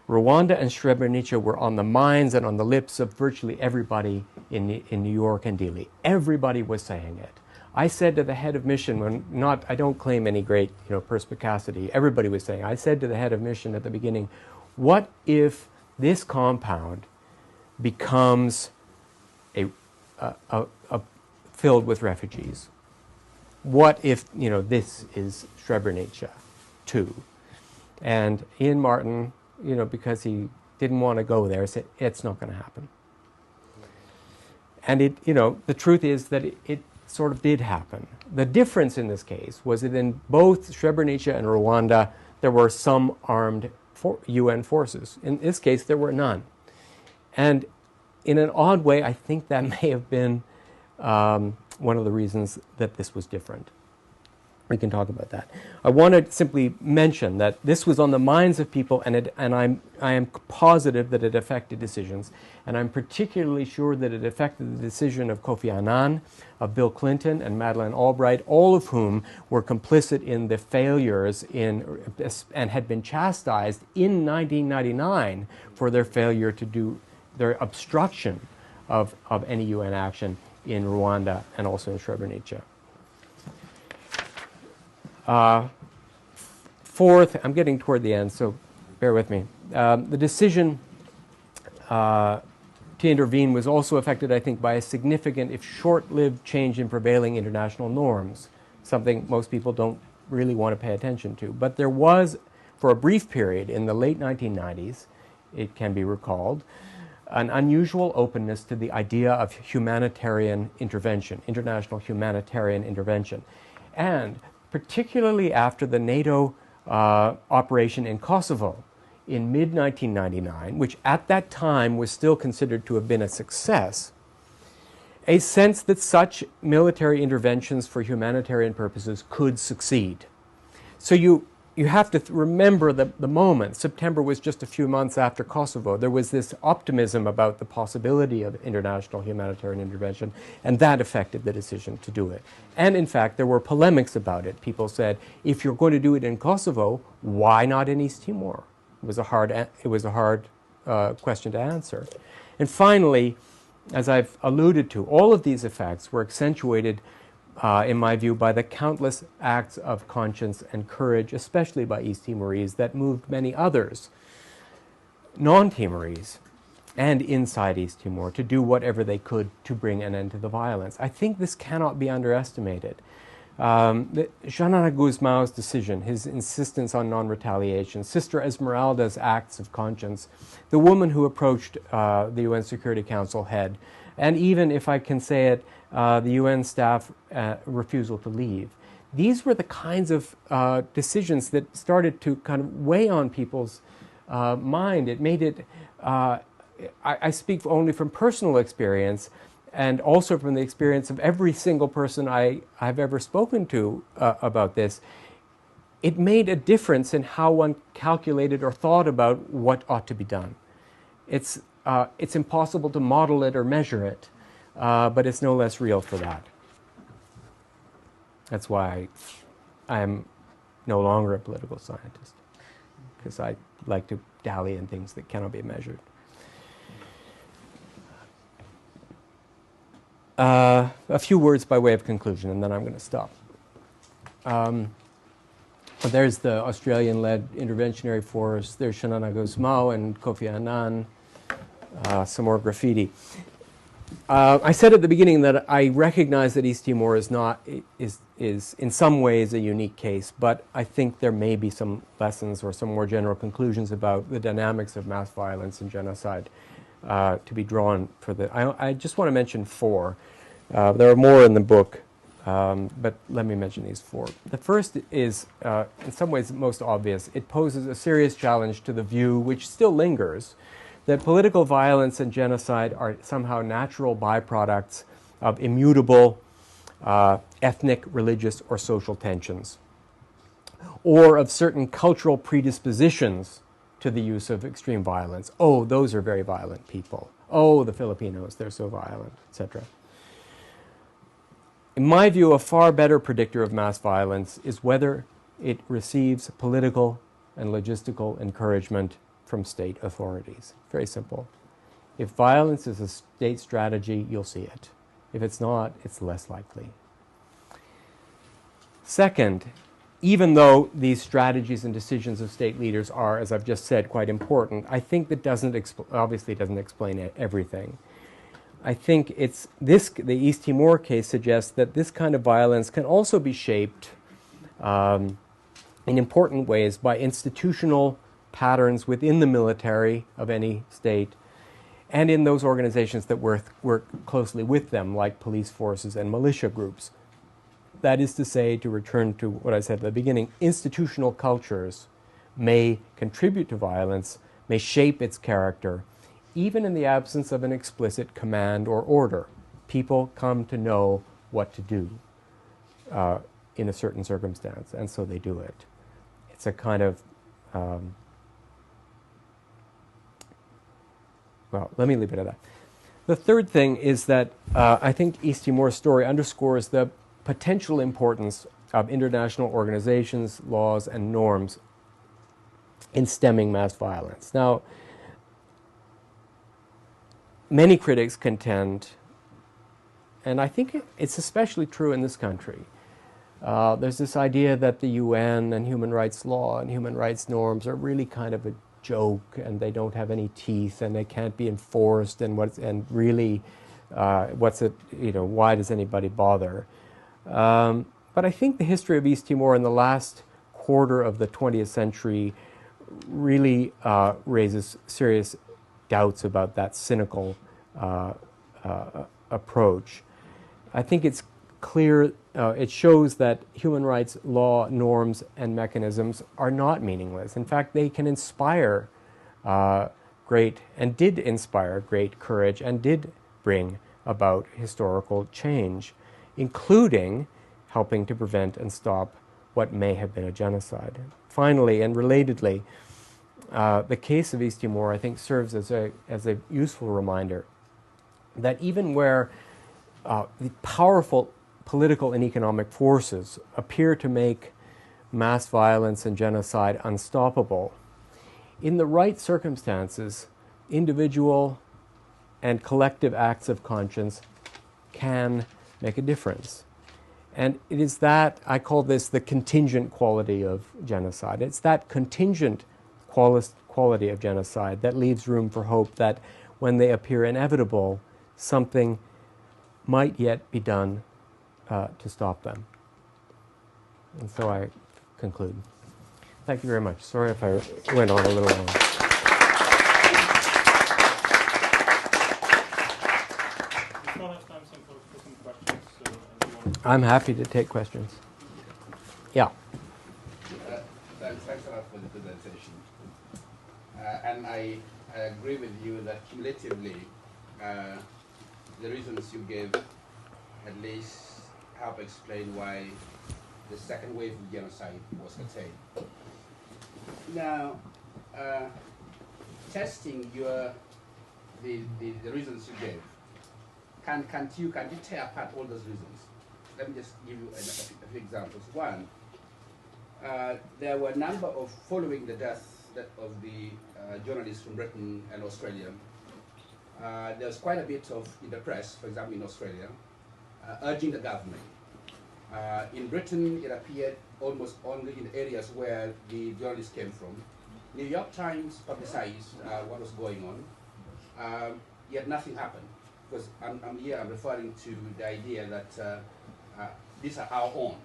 Rwanda and Srebrenica were on the minds and on the lips of virtually everybody in New York and Dili. Everybody was saying it. I said to the head of mission, I don't claim any great perspicacity, everybody was saying, I said to the head of mission at the beginning, what if this compound becomes filled with refugees? What if this is Srebrenica too? And Ian Martin, because he didn't want to go there, said it's not going to happen. And the truth is that it sort of did happen. The difference in this case was that in both Srebrenica and Rwanda, there were some armed UN forces. In this case, there were none. And in an odd way, I think that may have been one of the reasons that this was different. We can talk about that. I want to simply mention that this was on the minds of people, and I am positive that it affected decisions. And I'm particularly sure that it affected the decision of Kofi Annan, of Bill Clinton, and Madeleine Albright, all of whom were complicit in the failures and had been chastised in 1999 for their failure to do their obstruction of any UN action in Rwanda and also in Srebrenica. Fourth, I'm getting toward the end, so bear with me. The decision to intervene was also affected, I think, by a significant, if short-lived, change in prevailing international norms, something most people don't really want to pay attention to. But there was, for a brief period in the late 1990s, it can be recalled, an unusual openness to the idea of humanitarian intervention, international humanitarian intervention. And particularly after the NATO operation in Kosovo in mid-1999, which at that time was still considered to have been a success, a sense that such military interventions for humanitarian purposes could succeed. So you have to remember the moment. September was just a few months after Kosovo. There was this optimism about the possibility of international humanitarian intervention, and that affected the decision to do it. And in fact, there were polemics about it. People said, if you're going to do it in Kosovo, why not in East Timor? It was a hard question to answer. And finally, as I've alluded to, all of these effects were accentuated in my view, by the countless acts of conscience and courage, especially by East Timorese, that moved many others, non-Timorese, and inside East Timor, to do whatever they could to bring an end to the violence. I think this cannot be underestimated. Jean-Ana Guzmao's decision, his insistence on non-retaliation, Sister Esmeralda's acts of conscience, the woman who approached the UN Security Council head, and even, if I can say it, the UN staff refusal to leave. These were the kinds of decisions that started to kind of weigh on people's mind. It made it, I speak only from personal experience, and also from the experience of every single person I've ever spoken to about this. It made a difference in how one calculated or thought about what ought to be done. It's impossible to model it or measure it, but it's no less real for that. That's why I am no longer a political scientist, because I like to dally in things that cannot be measured. A few words by way of conclusion, and then I'm going to stop. There's the Australian-led interventionary force. There's Jean-Ana Guzmao and Kofi Annan. Some more graffiti. I said at the beginning that I recognize that East Timor is in some ways a unique case, but I think there may be some lessons or some more general conclusions about the dynamics of mass violence and genocide to be drawn for the. I just want to mention four. There are more in the book, but let me mention these four. The first is, in some ways, most obvious. It poses a serious challenge to the view, which still lingers, that political violence and genocide are somehow natural byproducts of immutable ethnic, religious, or social tensions, or of certain cultural predispositions to the use of extreme violence. Oh, those are very violent people. Oh, the Filipinos, they're so violent, etc. In my view, a far better predictor of mass violence is whether it receives political and logistical encouragement from state authorities. Very simple. If violence is a state strategy, you'll see it. If it's not, it's less likely. Second, even though these strategies and decisions of state leaders are, as I've just said, quite important, I think that obviously doesn't explain everything. I think the East Timor case suggests that this kind of violence can also be shaped in important ways by institutional patterns within the military of any state and in those organizations that work closely with them, like police forces and militia groups. That is to say, to return to what I said at the beginning, institutional cultures may contribute to violence, may shape its character, even in the absence of an explicit command or order. People come to know what to do in a certain circumstance, and so they do it. It's a kind of, well, let me leave it at that. The third thing is that I think East Timor's story underscores the potential importance of international organizations, laws, and norms in stemming mass violence. Now, many critics contend, and I think it's especially true in this country, there's this idea that the UN and human rights law and human rights norms are really kind of a joke, and they don't have any teeth, and they can't be enforced, and why does anybody bother? But I think the history of East Timor in the last quarter of the 20th century really raises serious doubts about that cynical approach. I think it's clear, it shows that human rights law, norms, and mechanisms are not meaningless. In fact, they can inspire did inspire great courage and did bring about historical change, including helping to prevent and stop what may have been a genocide. Finally, and relatedly, the case of East Timor, I think, serves as a useful reminder that even where the powerful political and economic forces appear to make mass violence and genocide unstoppable, in the right circumstances, individual and collective acts of conscience can make a difference. And it is that, I call this the contingent quality of genocide. It's that contingent quality of genocide that leaves room for hope that when they appear inevitable, something might yet be done to stop them. And so I conclude. Thank you very much. Sorry if I went on a little long. I'm happy to take questions. Yeah. Thanks a lot for the presentation. And I agree with you that cumulatively, the reasons you gave at least help explain why the second wave of genocide was contained. Now, testing the reasons you gave, can you tear apart all those reasons? Let me just give you a few examples. One, there were a number of, following the death of the journalists from Britain and Australia, there was quite a bit of, in the press, for example in Australia, urging the government. In Britain, it appeared almost only in areas where the journalists came from. New York Times publicized what was going on, yet nothing happened. Because I'm referring to the idea that these are our own.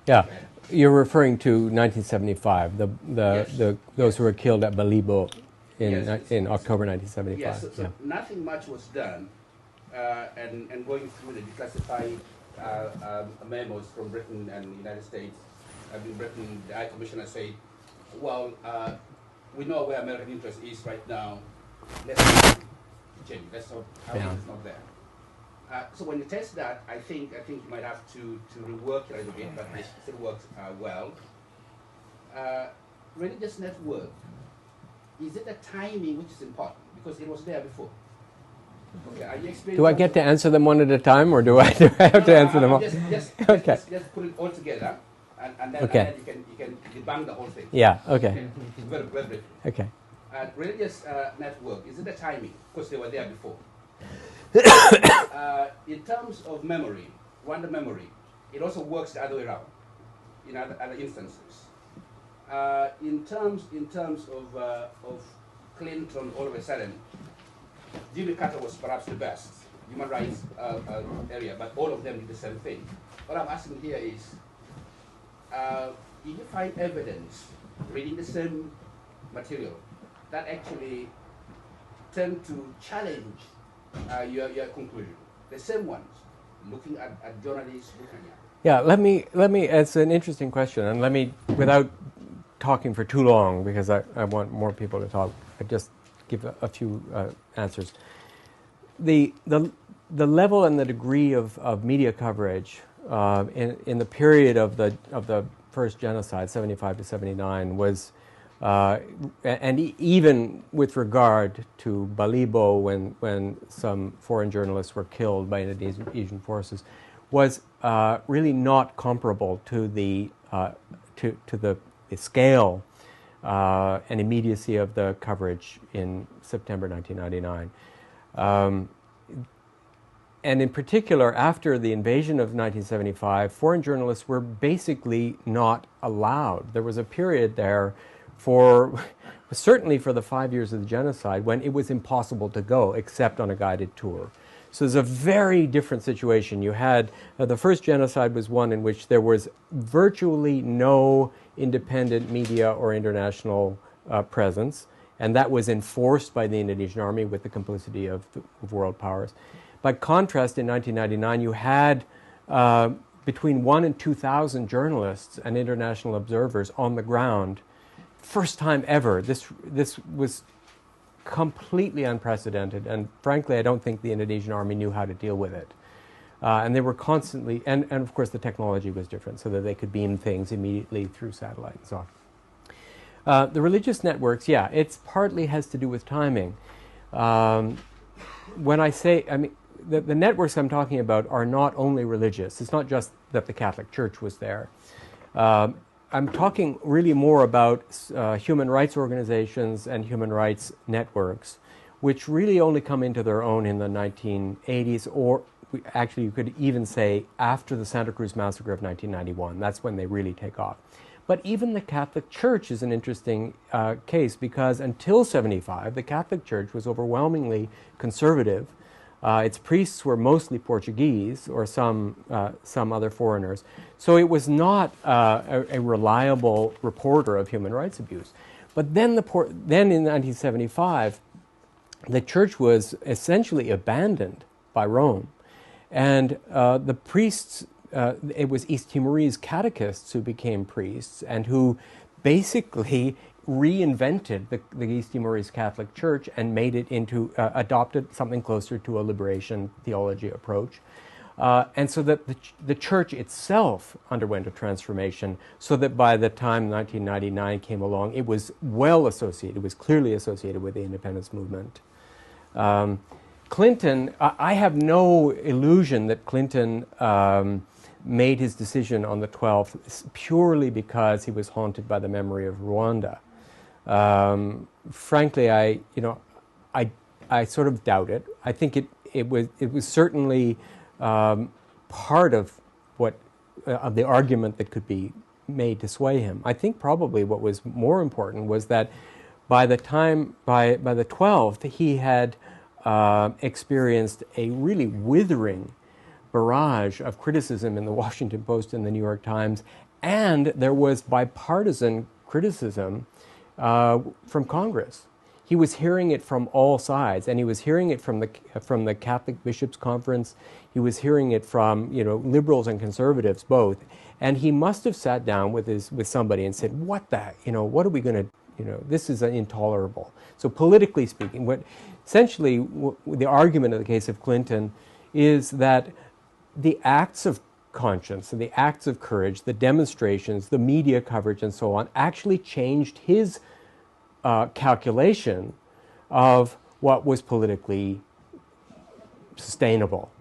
Yeah, okay. You're referring to 1975, those yes. who were killed at Balibo Yes, in October 1975. Yes, so nothing much was done, and going through the declassified memos from Britain and the United States. In Britain, the High Commissioner said, well, we know where American interest is right now. Let's change. Let's not, it's not there. So when you test that, I think you might have to rework it a little bit, but it still works well. Religious network, is it the timing which is important? Because it was there before. Okay, are you explaining? Do I get to answer them one at a time, or do I have to answer them all? Just put it all together, and then you can debunk the whole thing. Yeah. Okay. Very briefly. Okay. religious network, is it the timing? Because they were there before. In terms of memory, Rwanda memory, it also works the other way around in other instances. In terms of Clinton, all of a sudden, Jimmy Carter was perhaps the best human rights area, but all of them did the same thing. What I'm asking here is, did you find evidence reading the same material that actually tend to challenge your conclusion? The same ones, looking at journalists, looking at... Yeah, let me, it's an interesting question, and let me, without talking for too long, because I want more people to talk, I just give a few answers. The level and the degree of media coverage in the period of the first genocide, 75 to 79, was, and even with regard to Balibo, when some foreign journalists were killed by Indonesian forces, was really not comparable to the scale and immediacy of the coverage in September 1999. And in particular, after the invasion of 1975, foreign journalists were basically not allowed. There was a period there certainly for the 5 years of the genocide, when it was impossible to go except on a guided tour. So it's a very different situation. You had, the first genocide was one in which there was virtually no independent media or international presence, and that was enforced by the Indonesian army with the complicity of world powers. By contrast, in 1999, you had between 1,000 and 2,000 journalists and international observers on the ground. First time ever. This was completely unprecedented, and frankly, I don't think the Indonesian army knew how to deal with it. And they were constantly, and of course the technology was different, so that they could beam things immediately through satellite and so on. The religious networks, yeah, it partly has to do with timing. When I say, I mean, the networks I'm talking about are not only religious. It's not just that the Catholic Church was there. I'm talking really more about human rights organizations and human rights networks, which really only come into their own in the 1980s, or actually you could even say after the Santa Cruz Massacre of 1991. That's when they really take off. But even the Catholic Church is an interesting case, because until 75, the Catholic Church was overwhelmingly conservative. Its priests were mostly Portuguese or some other foreigners. So it was not a reliable reporter of human rights abuse. But then, then in 1975, the church was essentially abandoned by Rome. And the priests, it was East Timorese catechists who became priests and who basically reinvented the East Timorese Catholic Church and made it into, adopted something closer to a liberation theology approach. And so that the church itself underwent a transformation, so that by the time 1999 came along, it was well associated, it was clearly associated with the independence movement. Clinton, I have no illusion that Clinton made his decision on the 12th purely because he was haunted by the memory of Rwanda. Frankly, I sort of doubt it. I think it was certainly part of the argument that could be made to sway him. I think probably what was more important was that by the 12th, he had experienced a really withering barrage of criticism in the Washington Post and the New York Times, and there was bipartisan criticism from Congress. He was hearing it from all sides, and he was hearing it from the Catholic Bishops' Conference. He was hearing it from liberals and conservatives both, and he must have sat down with somebody and said, "What what are we going to this is intolerable." So politically speaking, essentially the argument of the case of Clinton is that the acts of conscience and the acts of courage, the demonstrations, the media coverage, and so on, actually changed his calculation of what was politically sustainable.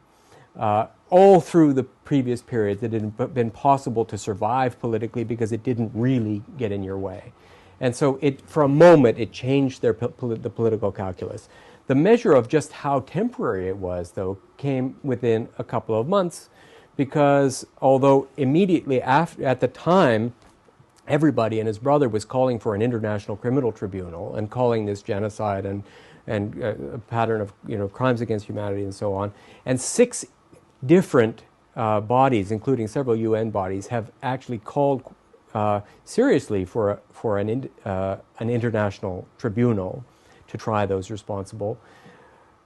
All through the previous period, it had been possible to survive politically because it didn't really get in your way. And so for a moment, it changed the political calculus. The measure of just how temporary it was, though, came within a couple of months, because although immediately after, at the time, everybody and his brother was calling for an international criminal tribunal and calling this genocide and a pattern of crimes against humanity and so on, and 6 different bodies, including several UN bodies, have actually called seriously for an international tribunal to try those responsible.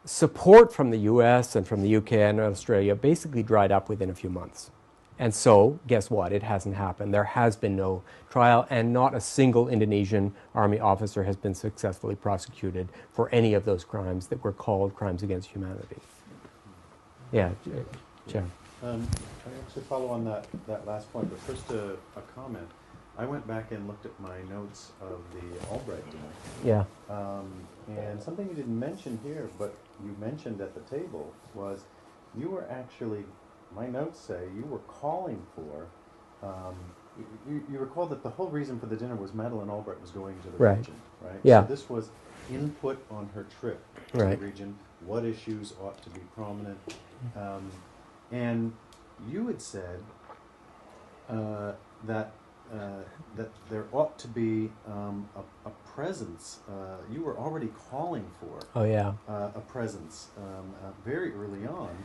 Support from the US and from the UK and Australia basically dried up within a few months. And so, guess what? It hasn't happened. There has been no trial, and not a single Indonesian army officer has been successfully prosecuted for any of those crimes that were called crimes against humanity. Yeah, Jeff. I actually follow on that last point, but first a comment. I went back and looked at my notes of the Albright dinner. Yeah. And something you didn't mention here, but you mentioned at the table, was you were actually, my notes say, you were calling for, you recall that the whole reason for the dinner was Madeleine Albright was going to the region, right? Yeah. So this was input on her trip to the region, what issues ought to be prominent. And you had said that there ought to be a presence. You were already calling for a presence very early on.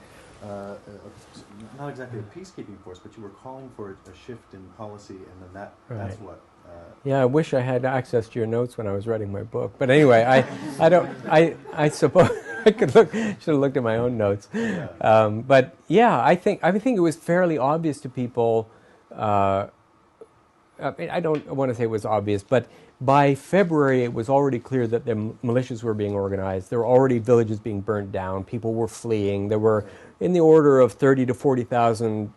Not exactly a peacekeeping force, but you were calling for a shift in policy, and then that's what. Yeah, I wish I had access to your notes when I was writing my book. But anyway, I suppose I should have looked at my own notes. Yeah. But yeah, I think it was fairly obvious to people. I don't want to say it was obvious, but by February it was already clear that the militias were being organized. There were already villages being burnt down. People were fleeing. There were in the order of 30 to 40,000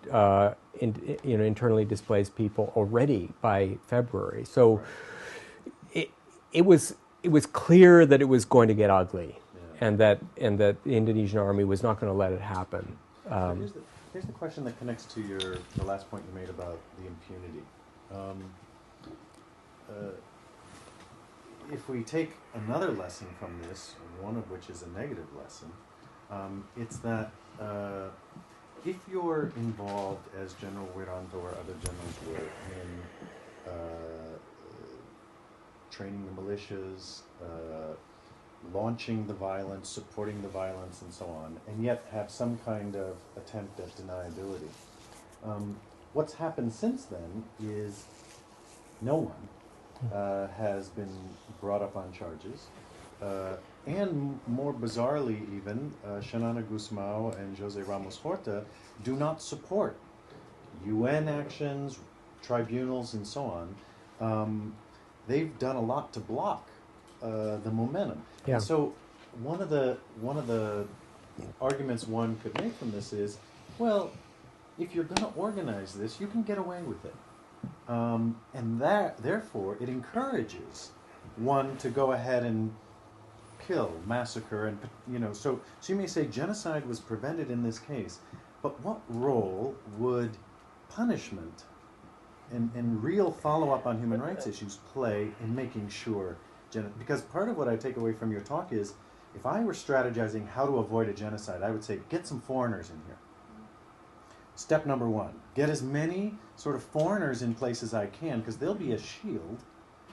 internally displaced people already by February. So it was clear that it was going to get ugly, and that the Indonesian army was not going to let it happen. Here's the question that connects to the last point you made about the impunity. If we take another lesson from this, one of which is a negative lesson, it's that if you're involved, as General Wiranto or other generals were, in training the militias, launching the violence, supporting the violence, and so on, and yet have some kind of attempt at deniability. What's happened since then is no one has been brought up on charges, and more bizarrely even, Xanana Gusmao and Jose Ramos Horta do not support UN actions, tribunals, and so on. They've done a lot to block the momentum. Yeah. And so one of the arguments one could make from this is, well, if you're going to organize this, you can get away with it. And therefore, it encourages one to go ahead and kill, massacre, and, so you may say genocide was prevented in this case, but what role would punishment and real follow-up on human rights issues play in making sure, because part of what I take away from your talk is, if I were strategizing how to avoid a genocide, I would say, get some foreigners in here. Step number 1, get as many sort of foreigners in place as I can, because they'll be a shield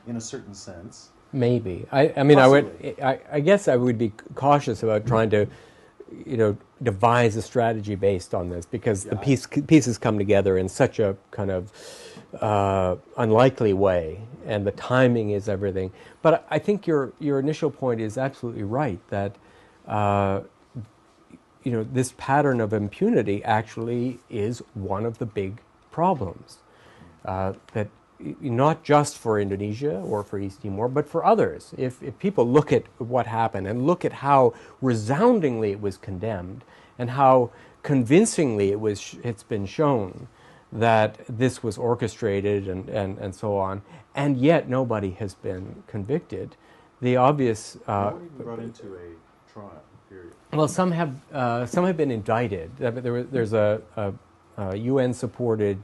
in a certain sense. Maybe. I mean, I guess I would be cautious about trying to, devise a strategy based on this, because the pieces come together in such a kind of unlikely way, and the timing is everything. But I think your initial point is absolutely right, that this pattern of impunity actually is one of the big problems. That not just for Indonesia or for East Timor, but for others. If people look at what happened and look at how resoundingly it was condemned and how convincingly it's been shown that this was orchestrated and so on, and yet nobody has been convicted, the obvious... Nobody brought into a trial, period. Well, some have been indicted. There's a UN-supported...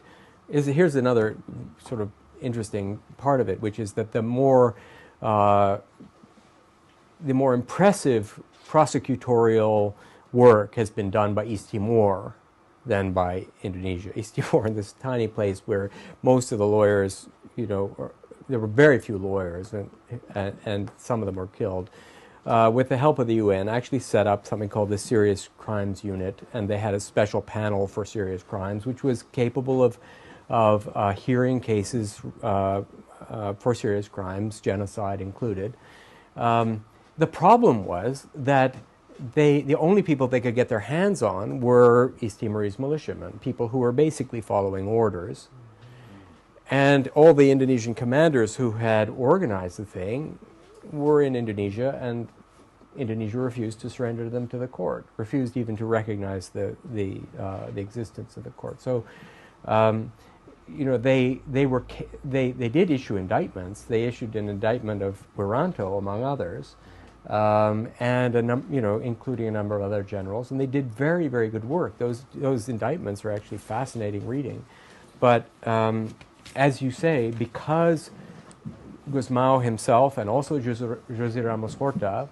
Here's another sort of interesting part of it, which is that the more impressive prosecutorial work has been done by East Timor than by Indonesia. East Timor, in this tiny place where most of the lawyers, there were very few lawyers, and some of them were killed. With the help of the UN, actually set up something called the Serious Crimes Unit, and they had a special panel for serious crimes, which was capable of hearing cases for serious crimes, genocide included. The problem was that the only people they could get their hands on were East Timorese militiamen, people who were basically following orders. And all the Indonesian commanders who had organized the thing were in Indonesia, and Indonesia refused to surrender them to the court, refused even to recognize the existence of the court. So, they did issue indictments. They issued an indictment of Wiranto, among others, and including a number of other generals, and they did very, very good work. Those indictments are actually fascinating reading, but as you say, because Gusmao himself and also José Ramos Horta,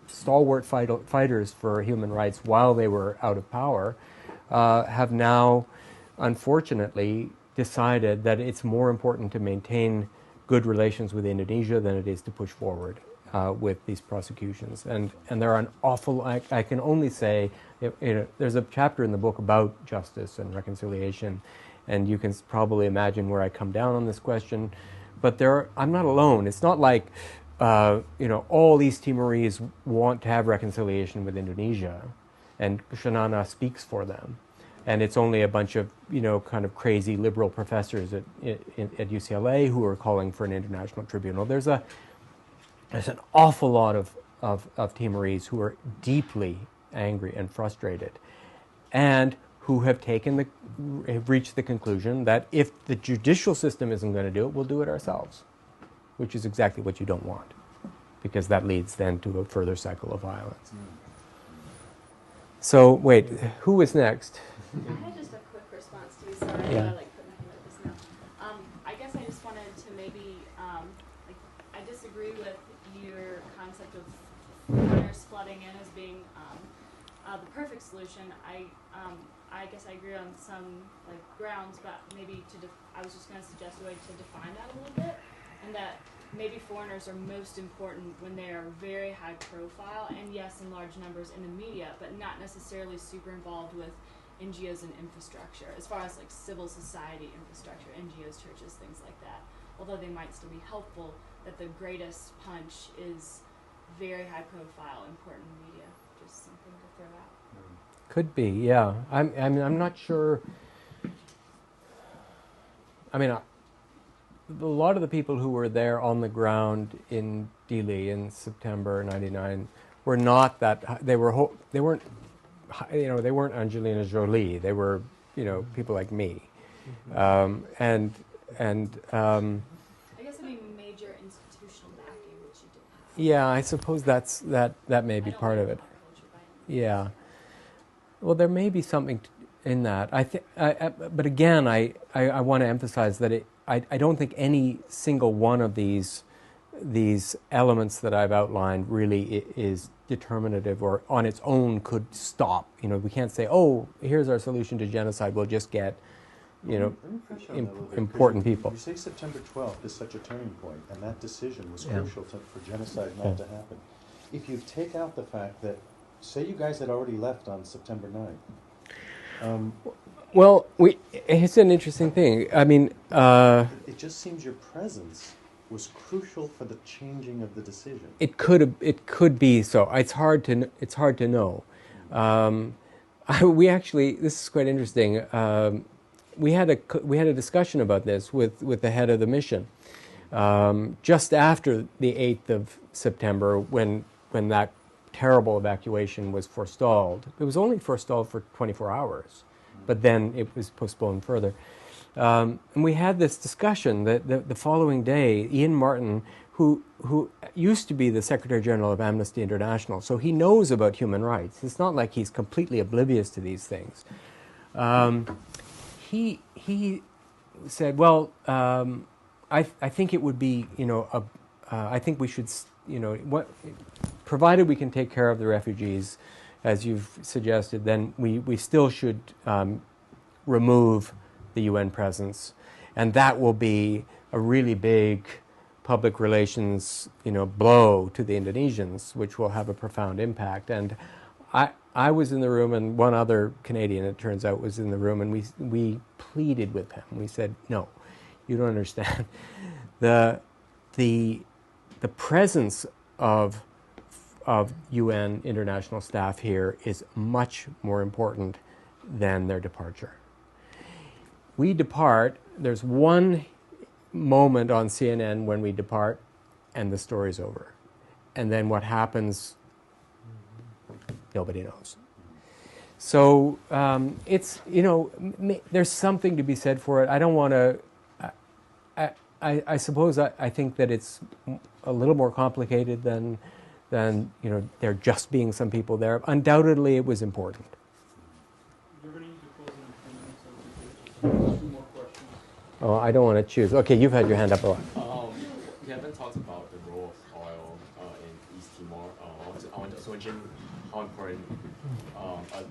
stalwart fighters for human rights while they were out of power, have now, unfortunately, decided that it's more important to maintain good relations with Indonesia than it is to push forward with these prosecutions. And there are an awful, I can only say, there's a chapter in the book about justice and reconciliation, and you can probably imagine where I come down on this question. But I'm not alone. It's not like, all East Timorese want to have reconciliation with Indonesia, and Shanana speaks for them. And it's only a bunch of, kind of crazy liberal professors at UCLA who are calling for an international tribunal. There's an awful lot of Timorese who are deeply angry and frustrated, and who have reached the conclusion that if the judicial system isn't going to do it, we'll do it ourselves, which is exactly what you don't want, because that leads then to a further cycle of violence. So, wait, who was next? I had just a quick response to you. Sorry, Yeah. I put my hand like this now. I guess I just wanted to maybe, I disagree with your concept of foreigners flooding in as being the perfect solution. I guess I agree on some grounds, but maybe I was just going to suggest a way to define that a little bit, and that maybe foreigners are most important when they are very high profile, and yes, in large numbers in the media, but not necessarily super involved with NGOs and infrastructure, as far as civil society infrastructure, NGOs, churches, things like that. Although they might still be helpful, that the greatest punch is very high profile, important media. Just something to throw out. Could be, yeah. I'm not sure. A lot of the people who were there on the ground in Dili in September '99 were not that. They weren't Angelina Jolie. They were, people like me, I guess I mean major institutional backing, which you didn't have. Yeah, I suppose that may be part of it. Yeah. Well, there may be something in that. But again, I want to emphasize that I don't think any single one of these elements that I've outlined really is determinative or on its own could stop. We can't say, oh, here's our solution to genocide. We'll just get, important people. You say September 12th is such a turning point, and that decision was crucial for genocide not to happen. If you take out the fact that, say you guys had already left on September 9th. Well, it's an interesting thing. It just seems your presence was crucial for the changing of the decision. It could be so. It's hard to know. We actually, this is quite interesting. We had a discussion about this with the head of the mission just after the 8th of September, when that terrible evacuation was forestalled. It was only forestalled for 24 hours, but then it was postponed further. And we had this discussion that the following day, Ian Martin, who used to be the Secretary General of Amnesty International, so he knows about human rights. It's not like he's completely oblivious to these things. He said, well, I think it would be, I think we should, provided we can take care of the refugees, as you've suggested, then we still should remove the UN presence. And that will be a really big public relations, blow to the Indonesians, which will have a profound impact. And I was in the room, and one other Canadian, it turns out, was in the room, and we pleaded with him. We said, no, you don't understand. The presence of UN international staff here is much more important than their departure. We depart, there's one moment on CNN when we depart, and the story's over. And then what happens, nobody knows. So it's, there's something to be said for it. I don't want to, I suppose I think that it's a little more complicated than there just being some people there. Undoubtedly, it was important. You're going to need to close in 10 minutes. Two more questions. Oh, I don't want to choose. Okay, you've had your hand up a lot. We haven't talked about the role of oil in East Timor. I want to also mention how important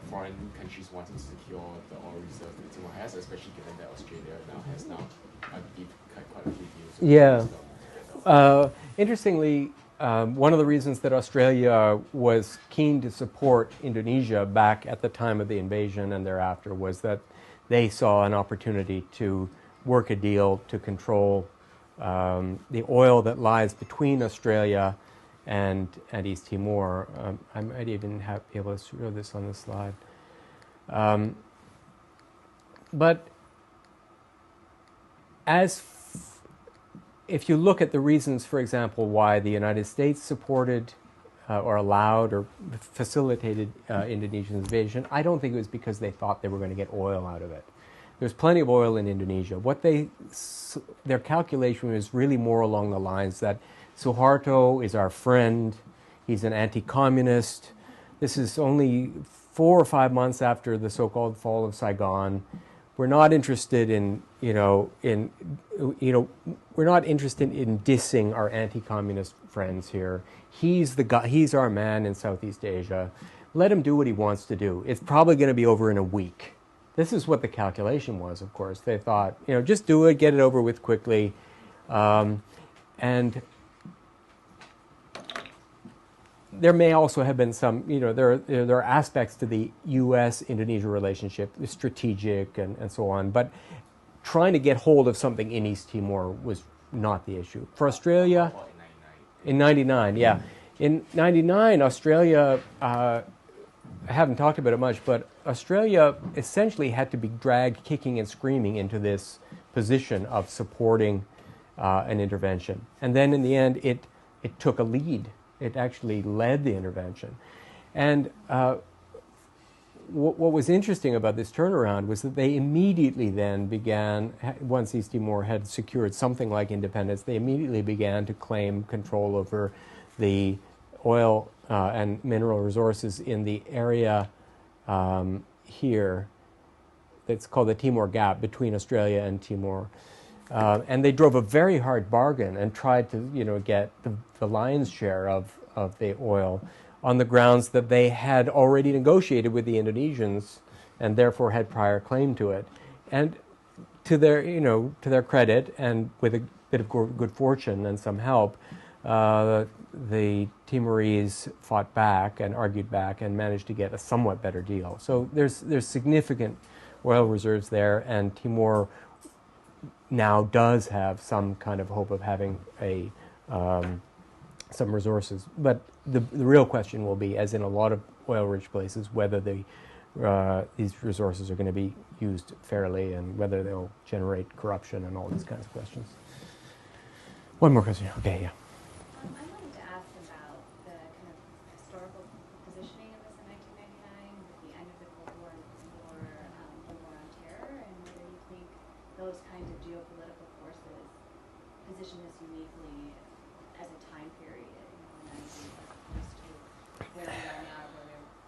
foreign countries wanting to secure the oil reserve that Timor has, especially given that Australia now has quite a few deals. Yeah. Interestingly, one of the reasons that Australia was keen to support Indonesia back at the time of the invasion and thereafter was that they saw an opportunity to work a deal to control the oil that lies between Australia and East Timor. I might even be able to show this on the slide. But if you look at the reasons, for example, why the United States supported or allowed or facilitated Indonesian invasion, I don't think it was because they thought they were going to get oil out of it. There's plenty of oil in Indonesia. Their calculation was really more along the lines that Suharto is our friend, he's an anti-communist. This is only 4 or 5 months after the so-called fall of Saigon. We're not interested in we're not interested in dissing our anti-communist friends here. He's the guy. He's our man in Southeast Asia. Let him do what he wants to do. It's probably going to be over in a week. This is what the calculation was. Of course, they thought, just do it, get it over with quickly, and there may also have been some, there are aspects to the U.S.-Indonesia relationship, strategic and so on, but trying to get hold of something in East Timor was not the issue. For Australia, in 99, yeah. In 99, Australia, I haven't talked about it much, but Australia essentially had to be dragged kicking and screaming into this position of supporting an intervention. And then in the end, it took a lead. It actually led the intervention. And what was interesting about this turnaround was that they immediately then began, once East Timor had secured something like independence, they immediately began to claim control over the oil and mineral resources in the area here that's called the Timor Gap between Australia and Timor. And they drove a very hard bargain and tried to, get the lion's share of the oil on the grounds that they had already negotiated with the Indonesians and therefore had prior claim to it. And to their credit, and with a bit of good fortune and some help, the Timorese fought back and argued back and managed to get a somewhat better deal. So there's significant oil reserves there, and Timor now does have some kind of hope of having some resources. But the real question will be, as in a lot of oil-rich places, whether these resources are going to be used fairly and whether they'll generate corruption and all these kinds of questions. One more question. Okay, yeah. I wanted to ask about the kind of historical positioning of this in 1999 with the end of the Cold War and the war on terror, and whether you think those kinds of geopolitical forces position this uniquely as a time period in the 90s as opposed to where we are now,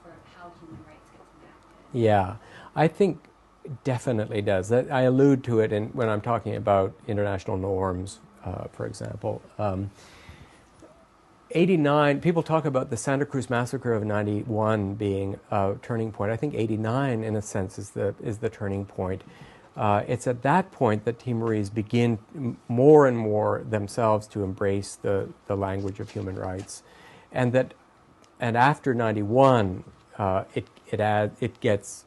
for how human rights gets enacted. Yeah, I think definitely does. I allude to it when I'm talking about international norms, for example. 89, people talk about the Santa Cruz Massacre of 91 being a turning point. I think 89, in a sense, is the turning point. It's at that point that Timorese begin more and more themselves to embrace the language of human rights, and after 91, it gets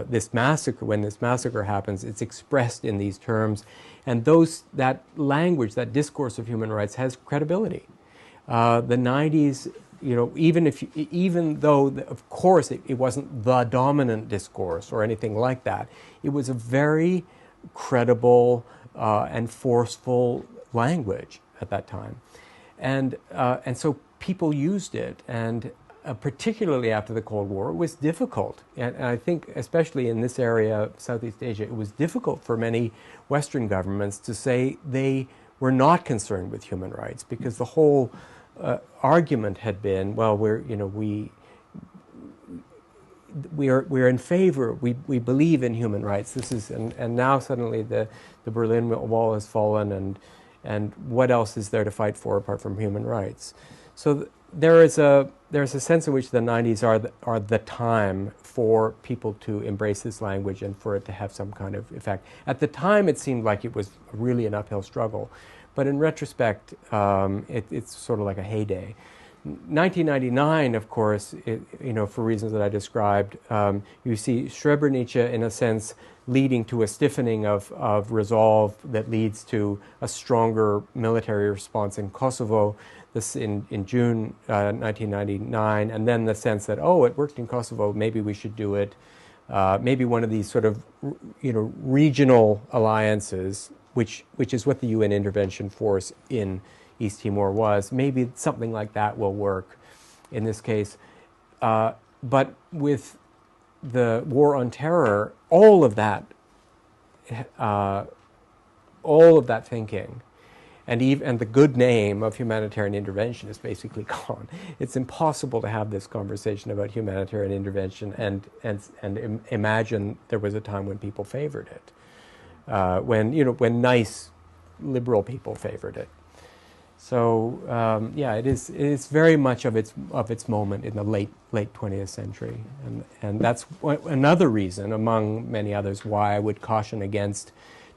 this massacre. When this massacre happens, it's expressed in these terms, and that language, that discourse of human rights, has credibility. The 90s, even though, of course, it wasn't the dominant discourse or anything like that, it was a very credible and forceful language at that time. And so people used it, and particularly after the Cold War, it was difficult. And I think, especially in this area, Southeast Asia, it was difficult for many Western governments to say they were not concerned with human rights, because the whole argument had been, well, we're in favor. We believe in human rights. This is and now suddenly the Berlin Wall has fallen, and what else is there to fight for apart from human rights? So there's a sense in which the 90s are the time for people to embrace this language and for it to have some kind of effect. At the time, it seemed like it was really an uphill struggle. But in retrospect, it's sort of like a heyday. 1999, of course, for reasons that I described, you see Srebrenica, in a sense, leading to a stiffening of resolve that leads to a stronger military response in Kosovo. This in June 1999, and then the sense that, oh, it worked in Kosovo, maybe we should do it. Maybe one of these sort of regional alliances, which is what the UN intervention force in East Timor was. Maybe something like that will work in this case. But with the war on terror, all of that thinking, and the good name of humanitarian intervention is basically gone. It's impossible to have this conversation about humanitarian intervention and imagine there was a time when people favored it. When nice liberal people favored it. So it is very much of its moment in the late 20th century, and that's another reason, among many others, why I would caution against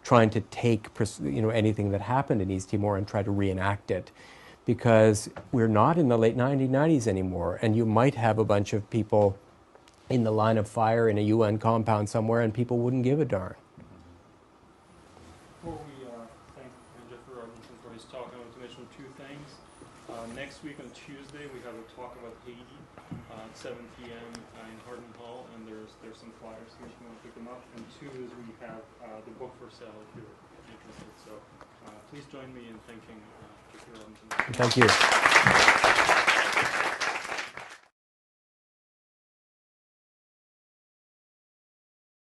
trying to take anything that happened in East Timor and try to reenact it, because we're not in the late 1990s anymore, and you might have a bunch of people in the line of fire in a UN compound somewhere, and people wouldn't give a darn. Before we thank Geoffrey Robinson for his talk, I want to mention two things. Next week on Tuesday, we have a talk about Haiti at 7 p.m. In Hardin Hall, and there's some flyers here if you want to pick them up. And two is we have the book for sale if you're interested. So please join me in thanking Geoffrey Robinson. Thank you.